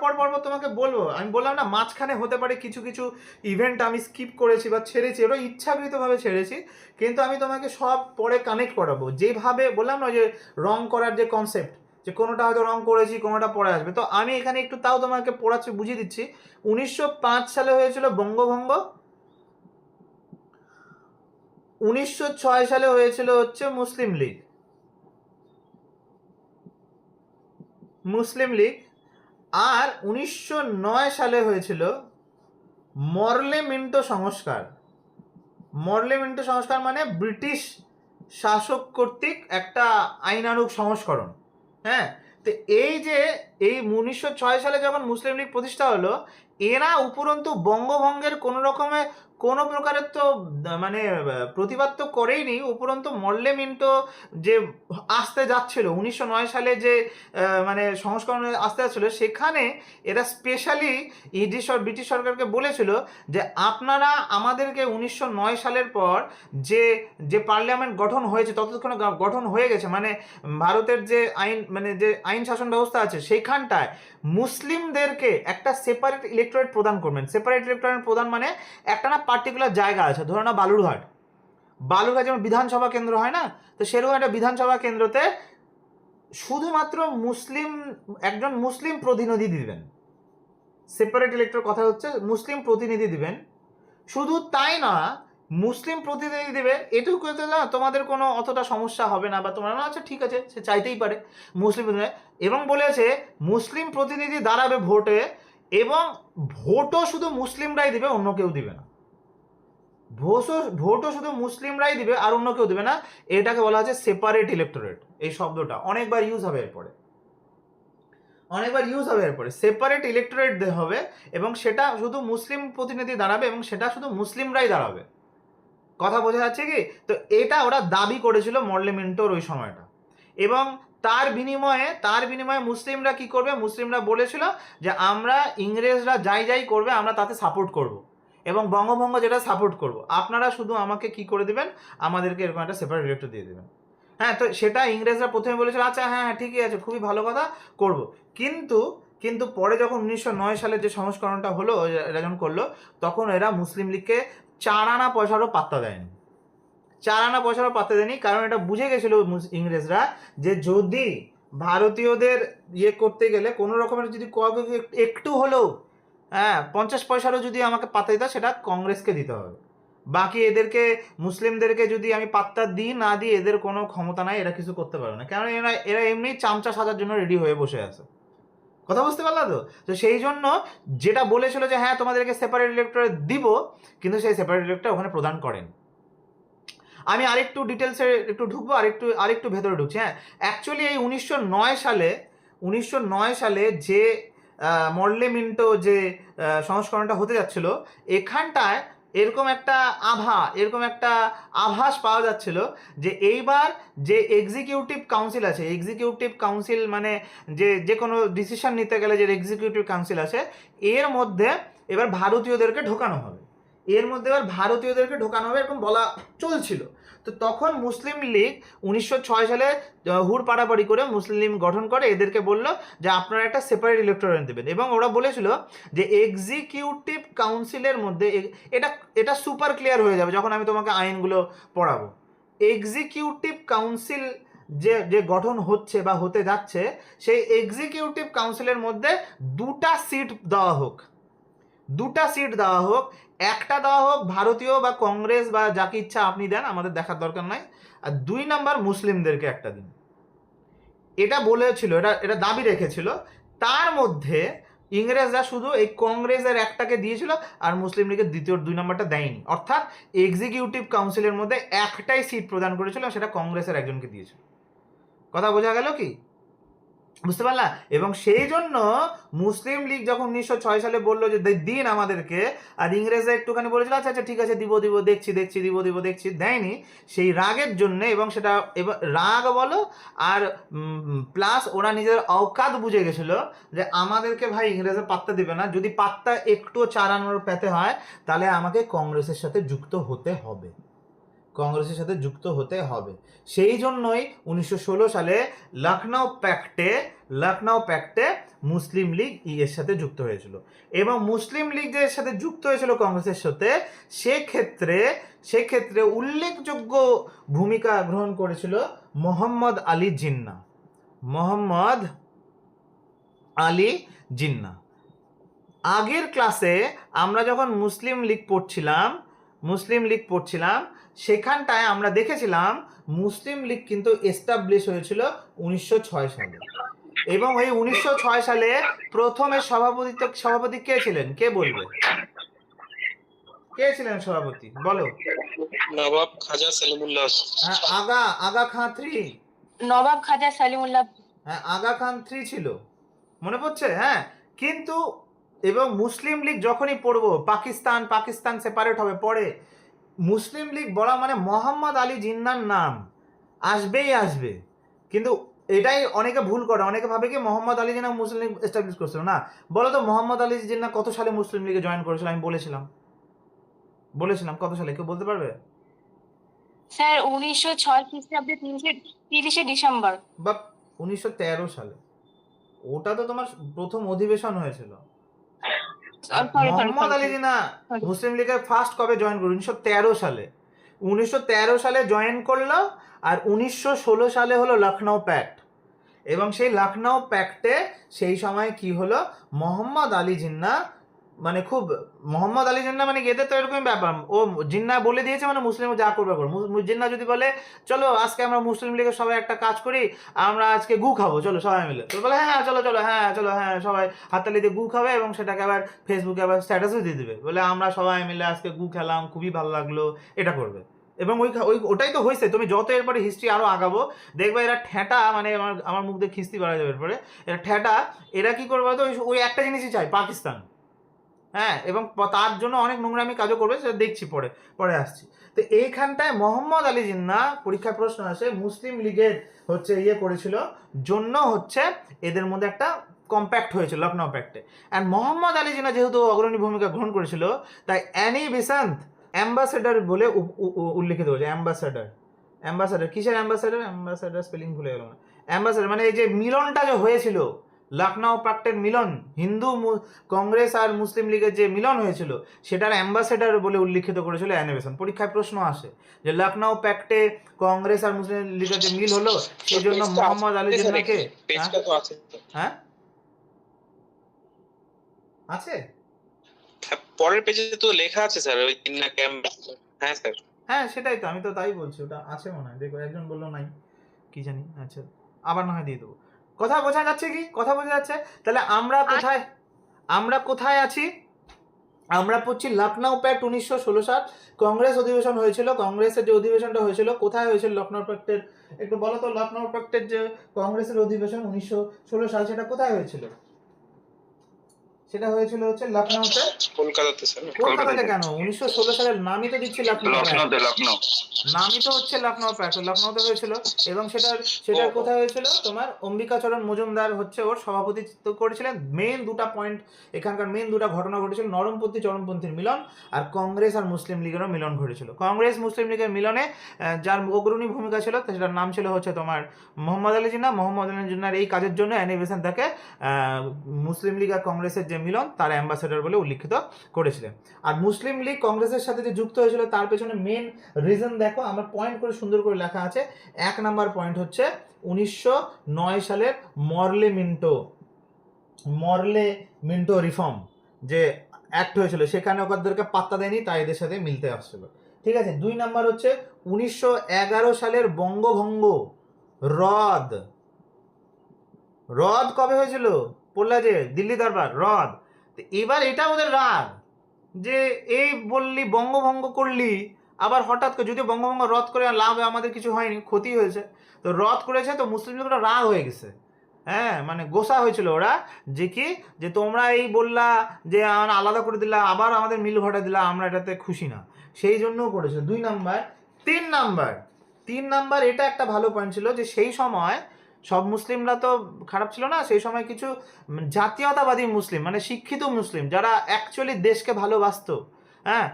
তোমাকে বলবো। আমি বললাম না মাঝখানে হতে পারে কিছু কিছু ইভেন্ট আমি স্কিপ করেছি বা ছেড়েছি, ওটা ইচ্ছাকৃতভাবে ছেড়েছি, কিন্তু আমি তোমাকে সব পরে কানেক্ট করাবো। যেভাবে বললাম না যে রং করার যে কনসেপ্ট, যে কোনোটা হয়তো রং করেছি, কোনোটা পরে আসবে, তো আমি এখানে একটু তাও তোমাকে পড়াচ্ছি, বুঝিয়ে দিচ্ছি। 1905 সালে হয়েছিল বঙ্গভঙ্গ, 1906 সালে হয়েছিল হচ্ছে মুসলিম লীগ, আর 1909 সালে হয়েছিল মরলে মিন্টো সংস্কার মানে ব্রিটিশ শাসক কর্তৃক একটা আইনানুগ সংস্করণ। হ্যাঁ, তো এই 1906 সালে যখন মুসলিম লীগ প্রতিষ্ঠা হলো, এরা উপরন্তু বঙ্গভঙ্গের কোনো প্রকারের তো মানে প্রতিবাদ তো করেইনি, উপরন্তু মরলে মিন্টো যে আসতে যাচ্ছিল 1909 সালে যে মানে সংস্করণে আসতে যাচ্ছিল, সেখানে এরা স্পেশালি ব্রিটিশ সরকারকে বলেছিল যে আপনারা আমাদেরকে 1909 সালের পর যে পার্লামেন্ট গঠন হয়েছে, ততক্ষণে গঠন হয়ে গেছে, মানে ভারতের যে আইন শাসন ব্যবস্থা আছে সেইখানটায় মুসলিমদেরকে একটা সেপারেট ইলেক্টোরেট প্রদান করবেন। সেপারেট ইলেক্টোরেট প্রদান মানে একটা না পার্টিকুলার জায়গা আছে, ধরো না বালুরঘাট যেমন বিধানসভা কেন্দ্র হয় না, তো সেরকম একটা বিধানসভা কেন্দ্রতে শুধুমাত্র একজন মুসলিম প্রতিনিধি দিবেন। সেপারেট ইলেক্টোরেট কথা হচ্ছে মুসলিম প্রতিনিধি দিবেন। শুধু তাই না, মুসলিম প্রতিনিধি দেবে, এটুকু করতে না তোমাদের কোনো অতটা সমস্যা হবে না, বা তোমরা আচ্ছা ঠিক আছে, সে চাইতেই পারে মুসলিম প্রতিনিধি, এবং বলেছে মুসলিম প্রতিনিধি দাঁড়াবে ভোটে, এবং ভোটও শুধু মুসলিমরাই দিবে, অন্য কেউ দিবে না। ভোটও শুধু মুসলিমরাই দিবে আর অন্য কেউ দিবে না। এটাকে বলা হচ্ছে সেপারেট ইলেক্টোরেট। এই শব্দটা অনেকবার ইউজ হবে এরপরে, সেপারেট ইলেক্টোরেট হবে, এবং সেটা শুধু মুসলিম প্রতিনিধি দাঁড়াবে, এবং সেটা শুধু মুসলিমরাই দাঁড়াবে। কথা বোঝা যাচ্ছে কি? তো এটা ওরা দাবি করেছিল মরলে মিন্টোর ওই সময়টা, এবং তার বিনিময়ে মুসলিমরা কি করবে? মুসলিমরা বলেছিল যে আমরা ইংরেজরা যাই করবে আমরা তাতে সাপোর্ট করব, এবং বঙ্গভঙ্গ যেটা সাপোর্ট করব, আপনারা শুধু আমাকে কি করে দেবেন, আমাদেরকে এরকম একটা সেপারেট ইলেক্টোরেট দিয়ে দেবেন। হ্যাঁ, তো সেটা ইংরেজরা প্রথমে বলেছিল আচ্ছা হ্যাঁ ঠিকই আছে, খুবই ভালো কথা, করব। কিন্তু পরে যখন 1909 সালের যে সংস্করণটা হলো, এরা যখন করলো, তখন এরা মুসলিম লীগকে 4 আনা পয়সারও পাত্তা দেয়নি। কারণ এটা বুঝে গেছিল ইংরেজরা যে যদি ভারতীয়দের করতে গেলে কোনো রকমের যদি একটু হলেও 50 পয়সারও যদি আমাকে পাত্তা দিত, সেটা কংগ্রেসকে দিতে হবে। বাকি মুসলিমদেরকে যদি আমি পাত্তা দিই না দিই, এদের কোনো ক্ষমতা নাই, এরা কিছু করতে পারবে না, কারণ এরা এমনি চামচা সাজার জন্য রেডি হয়ে বসে আছে। কথা বুঝতে পারলা তো? তো সেই জন্য যেটা বলেছিল যে হ্যাঁ তোমাদেরকে সেপারেট ইলেক্টোরেট দিব, কিন্তু সেই সেপারেট ইলেক্টোরেট ওখানে প্রদান করেন। আমি আরেকটু ডিটেলসে একটু ঢুকবো, আরেকটু ভেতরে ঢুকছি। হ্যাঁ, অ্যাকচুয়ালি এই 1909 সালে যে মরলে মিন্টো যে সংস্করণটা হতে যাচ্ছিল, এখানটায় এরকম একটা আভাস পাওয়া যাচ্ছিল যে এইবার যে এক্সিকিউটিভ কাউন্সিল মানে যে কোনো ডিসিশন নিতে গেলে যে এক্সিকিউটিভ কাউন্সিল আছে, এর মধ্যে এবার ভারতীয়দেরকে ঢোকানো হবে, এরকম বলা চলছিল। তো তখন মুসলিম লীগ 1906 সালে হুড় পাড়াপাড়ি করে মুসলিম লীগ গঠন করে, এদেরকে বলল যে আপনারা একটা সেপারেট ইলেক্টোরেট দেবেন, এবং ওরা বলেছিল যে এক্সিকিউটিভ কাউন্সিলের মধ্যে এটা সুপার ক্লিয়ার হয়ে যাবে যখন আমি তোমাকে আইনগুলো পড়াবো। এক্সিকিউটিভ কাউন্সিল যে গঠন হচ্ছে বা হতে যাচ্ছে, সেই এক্সিকিউটিভ কাউন্সিলের মধ্যে 2টা সিট দেওয়া হোক, 2টা সিট দেওয়া হোক, একটা দেওয়া হোক ভারতীয় বা কংগ্রেস বা যাকে ইচ্ছা আপনি দেন, আমাদের দেখার দরকার নাই, আর 2 নাম্বার মুসলিমদেরকে একটা দিন। এটা বলেছিল, এটা দাবি রেখেছিল। তার মধ্যে ইংরেজরা শুধু এই কংগ্রেসের একটাকে দিয়েছিল আর মুসলিম লীগের দ্বিতীয় 2 নম্বরটা দেয়নি, অর্থাৎ এক্সিকিউটিভ কাউন্সিলের মধ্যে একটাই সিট প্রদান করেছিল, সেটা কংগ্রেসের একজনকে দিয়েছিল। কথা বোঝা গেল কি? বুঝতে পারলা? এবং সেই জন্য মুসলিম লীগ যখন 1906 সালে বললো যে দিন আমাদেরকে, আর ইংরেজরা একটুখানি বলেছিল আচ্ছা আচ্ছা ঠিক আছে দিব দেখছি দেখছি, দেয়নি। সেই রাগের জন্য, এবং সেটা এবার রাগ বলো আর প্লাস ওরা নিজের অওকাত বুঝে গেছিল যে আমাদেরকে ভাই ইংরেজরা পাত্তা দিবে না, যদি পাত্তা একটু চারানোর পেতে হয় তাহলে আমাকে কংগ্রেসের সাথে যুক্ত হতে হবে, কংগ্রেসের সাথে যুক্ত হতে হবে। সেই জন্যই 1916 সালে লখনউ প্যাক্টে মুসলিম লীগ এর সাথে যুক্ত হয়েছিল। এবং মুসলিম লীগ যে সাথে যুক্ত হয়েছিল কংগ্রেসের সাথে, সেক্ষেত্রে উল্লেখযোগ্য ভূমিকা গ্রহণ করেছিল মোহাম্মদ আলী জিন্নাহ। আগের ক্লাসে আমরা যখন মুসলিম লীগ পড়ছিলাম সেখানটায় আমরা দেখেছিলাম মুসলিম লীগ কিন্তু এস্টাবলিশ হয়েছিল 1906 সালে, এবং এই 1906 সালে প্রথমে সভাপতি কে ছিলেন, কে বলবে? কে ছিলেন সভাপতি বলো? নবাব খাজা সলিমুল্লাহ। হ্যাঁ, আগা খান 3। নবাব খাজা সালিমুল্লাহ। হ্যাঁ, আগা খান 3 ছিল, মনে পড়ছে? হ্যাঁ, কিন্তু এবং মুসলিম লীগ যখনই পড়বো পাকিস্তান সেপারেট হবে পরে, মুসলিম লীগ বলা মানে মোহাম্মদ আলী জিন্নাহর নাম আসবে। কিন্তু এটাই অনেকে ভুল করে, অনেকে ভাবে কি মোহাম্মদ আলী জিন্নাহ মুসলিম লীগ এস্টাবলিশ করছিল না। বলো তো মোহাম্মদ আলী জিন্নাহ কত সালে মুসলিম লীগে জয়েন করেছিল? আমি বলেছিলাম কত সালে, কেউ বলতে পারবে? স্যার 1906 খ্রিস্টাব্দে 30 ডিসেম্বর। বা 1913 সালে, ওটা তো তোমার প্রথম অধিবেশন হয়েছিল। মোহাম্মদ আলী জিন্নাহ মুসলিম লীগের ফার্স্ট কবে জয়েন করলো? 1913 সালে জয়েন করলো, আর 1916 সালে হলো লখনউ প্যাক্ট। এবং সেই লখনউ প্যাক্টে সেই সময় কি হলো, মোহাম্মদ আলী জিন্নাহ মানে এদের তো এরকম ব্যাপার, ও জিন্নাহ বলে দিয়েছে মানে মুসলিম যা করবে করো। জিন্নাহ যদি বলে চলো আজকে আমরা মুসলিম লীগের সবাই একটা কাজ করি, আমরা আজকে গু খাবো, চলো সবাই মিলে, তো বলে হ্যাঁ চলো সবাই হাততালি দিয়ে গু খাবে, এবং সেটাকে আবার ফেসবুকে আবার স্ট্যাটাসও দিয়ে দিবে, বলে আমরা সবাই মিলে আজকে গু খেলাম, খুবই ভালো লাগলো, এটা করবে। এবং ওটাই তো হয়েছে। তুমি যত এরপরে হিস্ট্রি আরো আগাবো দেখবে এরা ঠেটা, মানে আমার মুখ দিয়ে খিস্তি করা যাবে এরপরে, এরা ঠেটা, এরা কি করবে তো ওই একটা জিনিসই চাই, পাকিস্তান। হ্যাঁ, এবং তার জন্য অনেক নোংরামি কাজও করবে, সেটা দেখছি পরে আসছি। তো এইখানটায় মোহাম্মদ আলী জিন্নাহ, পরীক্ষায় প্রশ্ন আসে, মুসলিম লীগের করেছিল জন্য এদের মধ্যে একটা কম্প্যাক্ট হয়েছিল লখনউ প্যাক্টে। অ্যান্ড মোহাম্মদ আলী জিন্নাহ যেহেতু অগ্রণী ভূমিকা গ্রহণ করেছিল, তাই অ্যানি বেসান্ত অ্যাম্বাসেডর বলে উল্লিখিত হয়েছে। অ্যাম্বাসেডর কিসের অ্যাম্বাসেডর স্পেলিং ভুলে গেল না। অ্যাম্বাসেডর মানে এই যে মিলনটা যে হয়েছিল, লখনউ প্যাক্টের মিলন, হিন্দু কংগ্রেস আর মুসলিম লীগের যে মিলন হয়েছিল, সেটার অ্যাম্বাসেডর বলে উল্লিখিত করেছিল অ্যানি বেসান্ত। পরীক্ষায় প্রশ্ন আসে যে লখনউ প্যাক্টে কংগ্রেস আর মুসলিম লীগের যে মিল হলো, সেই জন্য মোহাম্মদ আলী জিন্নাহকে, হ্যাঁ আছে, পরের পেজে তো লেখা আছে স্যার, ওই জিন্নাহ ক্যাম্প। হ্যাঁ স্যার, হ্যাঁ সেটাই তো, আমি তো তাই বলছি, ওটা আছে মনে হয়। দেখো একজন বললো নাই, কি জানি। আচ্ছা, আবার না হয় দিয়ে দেবো। কথা বোঝা যাচ্ছে কি? কথা বোঝা যাচ্ছে? তাহলে আমরা কোথায় আছি? আমরা পড়ছি লখনউ প্যাক্ট 1916 সাল, কংগ্রেস অধিবেশন হয়েছিল। কংগ্রেসের যে অধিবেশনটা হয়েছিল কোথায় হয়েছিল? লখনউ প্যাক্টের, একটু বলো তো, লখনউ প্যাক্টের যে কংগ্রেসের অধিবেশন 1916 সাল, সেটা কোথায় হয়েছিল? সেটা হয়েছিল লখনউতে। কলকাতাতে কেন? 1916 সালের নামই তো দিচ্ছে লখনউ, নামই তো হচ্ছে লখনউ প্যাক্ট, লখনউতে হয়েছিল। এবং সেটার কোথায় হয়েছিল? তোমার অম্বিকাচরণ মজুমদার ওর সভাপতিত্ব করেছিলেন। মেন দুটা পয়েন্ট এখানকার, মেন দুটা ঘটনা ঘটেছিল, নরমপন্থী চরমপন্থীর মিলন, আর কংগ্রেস আর মুসলিম লীগেরও মিলন ঘটেছিল। কংগ্রেস মুসলিম লীগের মিলনে যার অগ্রণী ভূমিকা ছিল, সেটার নাম ছিল তোমার মোহাম্মদ আলী জিন্নাহ। মোহাম্মদ আলী জিন্নাহর এই কাজের জন্য অ্যানি বেসান্ত তাকে মুসলিম লীগ আর কংগ্রেসের যে মিলন, তার অ্যাম্বাসেডর বলে উল্লিখিত করেছিলেন। আর মুসলিম লীগ কংগ্রেসের সাথে যে যুক্ত হয়েছিল, তার পেছনে মেন রিজন দেখো, আমার পয়েন্ট করে সুন্দর করে লেখা আছে। 1 নাম্বার পয়েন্ট হচ্ছে 1909 সালের মরলে মিন্টো রিফর্ম, যে অ্যাক্ট হয়েছিল, সেখানে ওদেরকে পাত্তা দেয়নি, তাই এদের সাথে মিলতে আসছিল। ঠিক আছে, 2 নাম্বার হচ্ছে 1911 সালের বঙ্গভঙ্গ হ্রদ। হ্রদ কবে হয়েছিল? বললা যে দিল্লি দরবার হ্রদ। তো এবার এটা ওদের রাগ যে এই বললি বঙ্গভঙ্গ করলি, আবার হঠাৎ করে যদি বঙ্গভঙ্গ রদ করে আর লাভ আমাদের কিছু হয়নি, ক্ষতি হয়েছে, তো রদ করেছে, তো মুসলিম লীগরা রাগ হয়ে গেছে। হ্যাঁ, মানে গোসা হয়েছিল ওরা যে কি, যে তোমরা এই বললা যে আলাদা করে দিলা, আবার আমাদের মিল ঘটা দিলা, আমরা এটাতে খুশি না, সেই জন্যও করেছিল। 2 নাম্বার। 3 নাম্বার এটা একটা ভালো পয়েন্ট ছিল যে সেই সময় সব মুসলিমরা তো খারাপ ছিল না, সেই সময় কিছু জাতীয়তাবাদী মুসলিম, মানে শিক্ষিত মুসলিম যারা অ্যাকচুয়ালি দেশকে ভালোবাসতো, হ্যাঁ,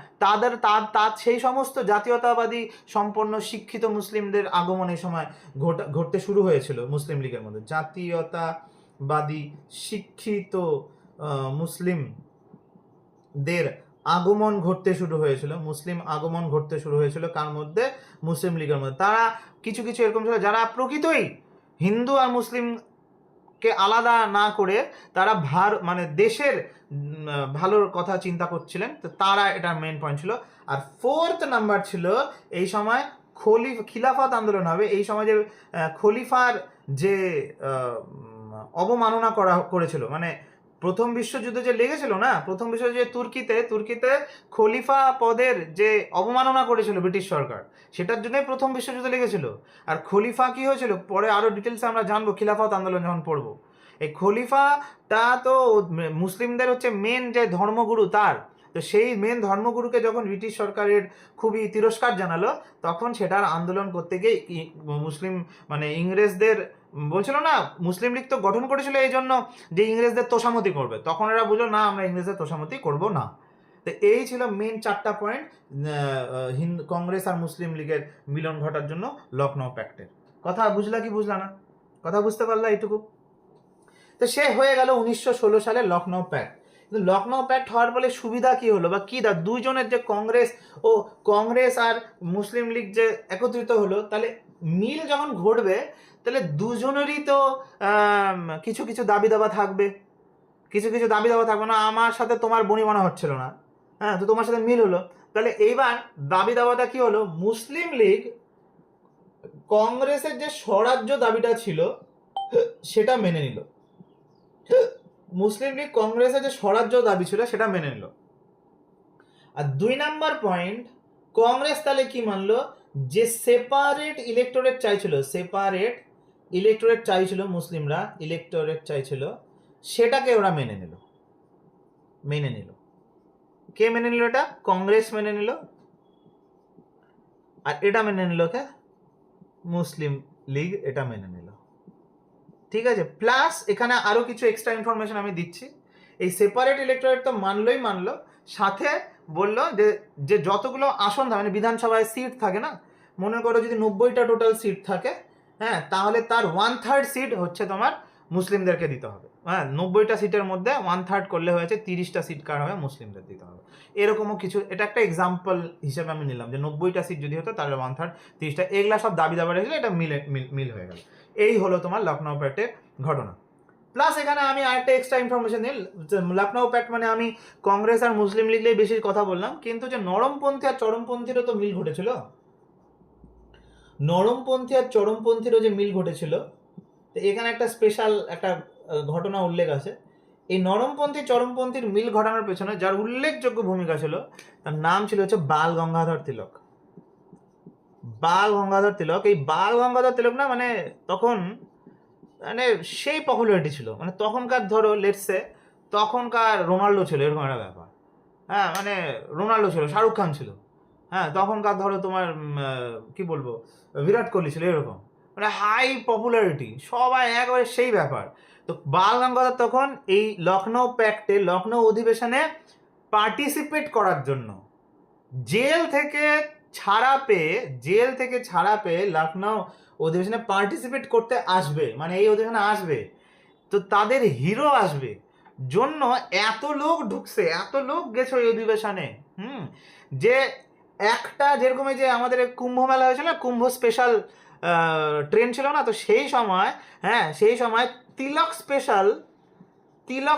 তার সেই সমস্ত জাতীয়তাবাদী সম্পন্ন শিক্ষিত মুসলিমদের আগমন এই সময় ঘটতে শুরু হয়েছিল মুসলিম লীগের মধ্যে। জাতীয়তাবাদী শিক্ষিত মুসলিমদের আগমন ঘটতে শুরু হয়েছিল, মুসলিম আগমন ঘটতে শুরু হয়েছিল কার মধ্যে? মুসলিম লীগের মধ্যে। তারা কিছু কিছু এরকম ছিল যারা প্রকৃতই হিন্দু আর মুসলিমকে আলাদা না করে তারা মানে দেশের ভালোর কথা চিন্তা করছিলেন, তো তারা এটা মেন পয়েন্ট ছিল। আর 4th নাম্বার ছিল এই সময় খিলাফত আন্দোলন হবে। এই সময় যে খলিফার যে অবমাননা করেছিল, মানে প্রথম বিশ্বযুদ্ধ যে লেগেছিল না, প্রথম বিশ্বযুদ্ধ যে তুর্কিতে খলিফা পদের যে অবমাননা করেছিল ব্রিটিশ সরকার, সেটার জন্যই প্রথম বিশ্বযুদ্ধ লেগেছিল। আর খলিফা কি হয়েছিল পরে আরো ডিটেলসে আমরা জানবো খিলাফত আন্দোলন যখন পড়বো। এই খলিফাটা তো মুসলিমদের হচ্ছে মেন যে ধর্মগুরু, তার তো সেই মেন ধর্মগুরুকে যখন ব্রিটিশ সরকারের খুবই তিরস্কার জানালো, তখন সেটার আন্দোলন করতে গিয়ে মুসলিম মানে ইংরেজদের বলছিল না, মুসলিম লীগ তো গঠন করেছিল এই জন্য যে ইংরেজদের তোষামতি করবে, তখন এরা বুঝলো না আমরা ইংরেজদের তোষামতি করব না। তো এই ছিল মেন 4টা পয়েন্ট কংগ্রেস আর মুসলিম লীগের মিলন ঘটার জন্য লখনৌ প্যাক্টের। কথা বুঝলা কি বুঝলা না? কথা বুঝতে পারলা এইটুকু? তো সে হয়ে গেল 1916 সালে লখনৌ প্যাক্ট। কিন্তু লখনৌ প্যাক্ট হওয়ার ফলে সুবিধা কি হলো বা কি দুইজনের যে কংগ্রেস আর মুসলিম লীগ যে একত্রিত হলো, তাহলে মিল যখন ঘটবে তাহলে দুজনেরই তো কিছু কিছু দাবি দাবা থাকবে, কিছু কিছু দাবি দাবা থাকবে না। আমার সাথে তোমার বনিবনা হচ্ছিল না, হ্যাঁ, তো তোমার সাথে মিল হলো, তাহলে এইবার দাবি দাবাটা কি হলো? মুসলিম লীগ কংগ্রেসের যে স্বরাজ্য দাবিটা ছিল সেটা মেনে নিল, মুসলিম লীগ কংগ্রেসের যে স্বরাজ্য দাবি ছিল সেটা মেনে নিল। আর 2 নাম্বার পয়েন্ট, কংগ্রেস তাহলে কি মানলো? যে সেপারেট ইলেক্টোরেট চাইছিল মুসলিমরা, ইলেক্টোরেট চাইছিল, সেটাকে ওরা মেনে নিল। কে মেনে নিল? এটা কংগ্রেস মেনে নিল। আর এটা মেনে নিল কে? মুসলিম লীগ এটা মেনে নিল। ঠিক আছে, প্লাস এখানে আরো কিছু এক্সট্রা ইনফরমেশন আমি দিচ্ছি। এই সেপারেট ইলেক্টোরেট তো মানলো, সাথে বললো যে যতগুলো আসন থাকে, মানে বিধানসভায় সিট থাকে না, মনে করো যদি 90টা টোটাল সিট থাকে, হ্যাঁ, তাহলে তার 1/3 সিট হচ্ছে তোমার মুসলিমদেরকে দিতে হবে। হ্যাঁ, 90টা সিটের মধ্যে 1/3 করলে হয়েছে 30টা সিট কার হবে? মুসলিমদের দিতে হবে। এরকমও কিছু, এটা একটা এক্সাম্পল হিসেবে আমি নিলাম যে 90টা সিট যদি হতো তাহলে 1/3 30টা, এগুলা সব দাবি দাবা রেখেছিল, এটা মিল হয়ে গেল। এই হলো তোমার লখনৌ প্যাক্টের ঘটনা। প্লাস এখানে আমি আরেকটা এক্সট্রা ইনফরমেশন দিই, লখনৌ প্যাক্ট মানে আমি কংগ্রেস আর মুসলিম লীগের বেশি কথা বললাম, কিন্তু যে নরমপন্থী আর চরমপন্থীরও তো মিল ঘটেছিল, নরমপন্থী আর চরমপন্থীরও যে মিল ঘটেছিল, তো এখানে একটা স্পেশাল একটা ঘটনা উল্লেখ আছে। এই নরমপন্থী চরমপন্থীর মিল ঘটানোর পেছনে যার উল্লেখযোগ্য ভূমিকা ছিল, তার নাম ছিল হচ্ছে বাল গঙ্গাধর তিলক। এই বাল গঙ্গাধর তিলক না, মানে তখন মানে সেই পপুলারিটি ছিল, মানে তখনকার ধরো লেটসে তখনকার রোনাল্ডো ছিল, এরকম একটা ব্যাপার। হ্যাঁ, মানে রোনাল্ডো ছিল, শাহরুখ খান ছিল, হ্যাঁ, তখনকার ধরো তোমার কি বলবো, বিরাট কোহলি ছিল, এরকম মানে হাই পপুলারিটি, সবাই একবারে সেই ব্যাপার। তো বাল গঙ্গাধর তখন এই লখনৌ প্যাক্টে, লখনৌ অধিবেশনে পার্টিসিপেট করার জন্য জেল থেকে ছাড়া পেয়ে লখনৌ অধিবেশনে পার্টিসিপেট করতে আসবে, মানে এই অধিবেশনে আসবে, তো তাদের হিরো আসবে জন্য এত লোক ঢুকছে, এত লোক গেছে ওই অধিবেশনে, যে একটা যেরকম যে আমাদের কুম্ভ মেলা হয়েছিল না, কুম্ভ স্পেশাল ট্রেন ছিল না, তো সেই সময় তিলক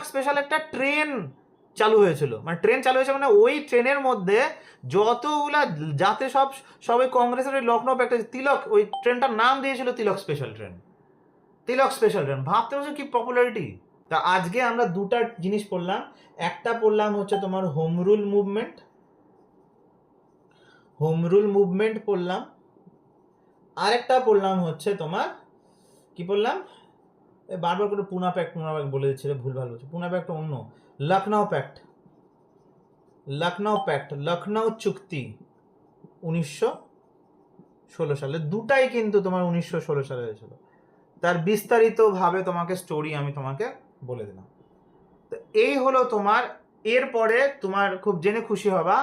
স্পেশাল একটা ট্রেন চালু হয়েছিল, মানে ট্রেন চালু হয়েছে, মানে ওই ট্রেনের মধ্যে যতগুলা যাতে সবাই কংগ্রেসের ওই লখনৌ একটা তিলক, ওই ট্রেনটার নাম দিয়েছিল তিলক স্পেশাল ট্রেন। তিলক স্পেশাল ট্রেন, ভাবতে পারছো কি পপুলারিটি। তা আজকে আমরা দুটা জিনিস পড়লাম, একটা পড়লাম হচ্ছে তোমার হোম রুল মুভমেন্ট পড়লাম, আরেকটা পড়লাম হচ্ছে তোমার কি পড়লাম, বারবার করে পুনা প্যাক্ট বলে দিচ্ছিল, ভুলভাল বলছে, পুনা প্যাক্ট অন্য, লখনৌ চুক্তি 1916 সালে, দুটাই কিন্তু তোমার 1916 সালে হয়েছিল। তার বিস্তারিতভাবে তোমাকে স্টোরি আমি তোমাকে বলে দিলাম। তো এই হলো তোমার, এরপরে তোমার খুব জেনে খুশি হবা,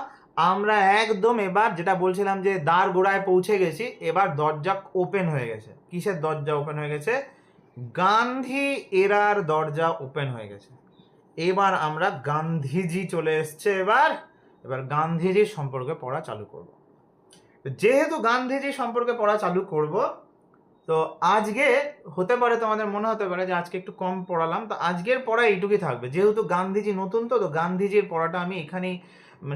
আমরা একদম এবার যেটা বলছিলাম যে দ্বার গোড়ায় পৌঁছে গেছি, এবার দরজা ওপেন হয়ে গেছে। কিসের দরজা ওপেন হয়ে গেছে? গান্ধী এরার দরজা ওপেন হয়ে গেছে। এবার আমরা গান্ধীজি চলে এসছে, এবার গান্ধীজির সম্পর্কে পড়া চালু করব। যেহেতু গান্ধীজি সম্পর্কে পড়া চালু করব, তো আজকে হতে পারে তোমাদের মনে হতে পারে যে আজকে একটু কম পড়ালাম, তো আজকের পড়া এইটুকুই থাকবে। যেহেতু গান্ধীজি নতুন, তো গান্ধীজির পড়াটা আমি এখানেই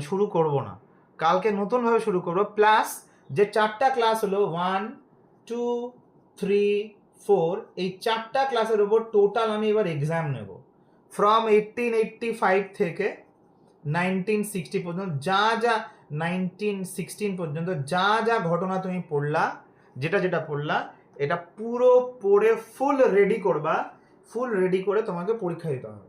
শুরু করব না, কালকে নতুনভাবে শুরু করব। প্লাস যে 4টা ক্লাস হলো 1, 2, 3, 4, এই 4টা ক্লাসের উপর টোটাল আমি এবার এক্সাম নেব। ফ্রম 1885 থেকে 1960 পর্যন্ত, যা 1916 পর্যন্ত যা ঘটনা তুমি পড়লা, যেটা পড়লা, এটা পুরো পড়ে ফুল রেডি করে তোমাকে পরীক্ষা দিতে হবে।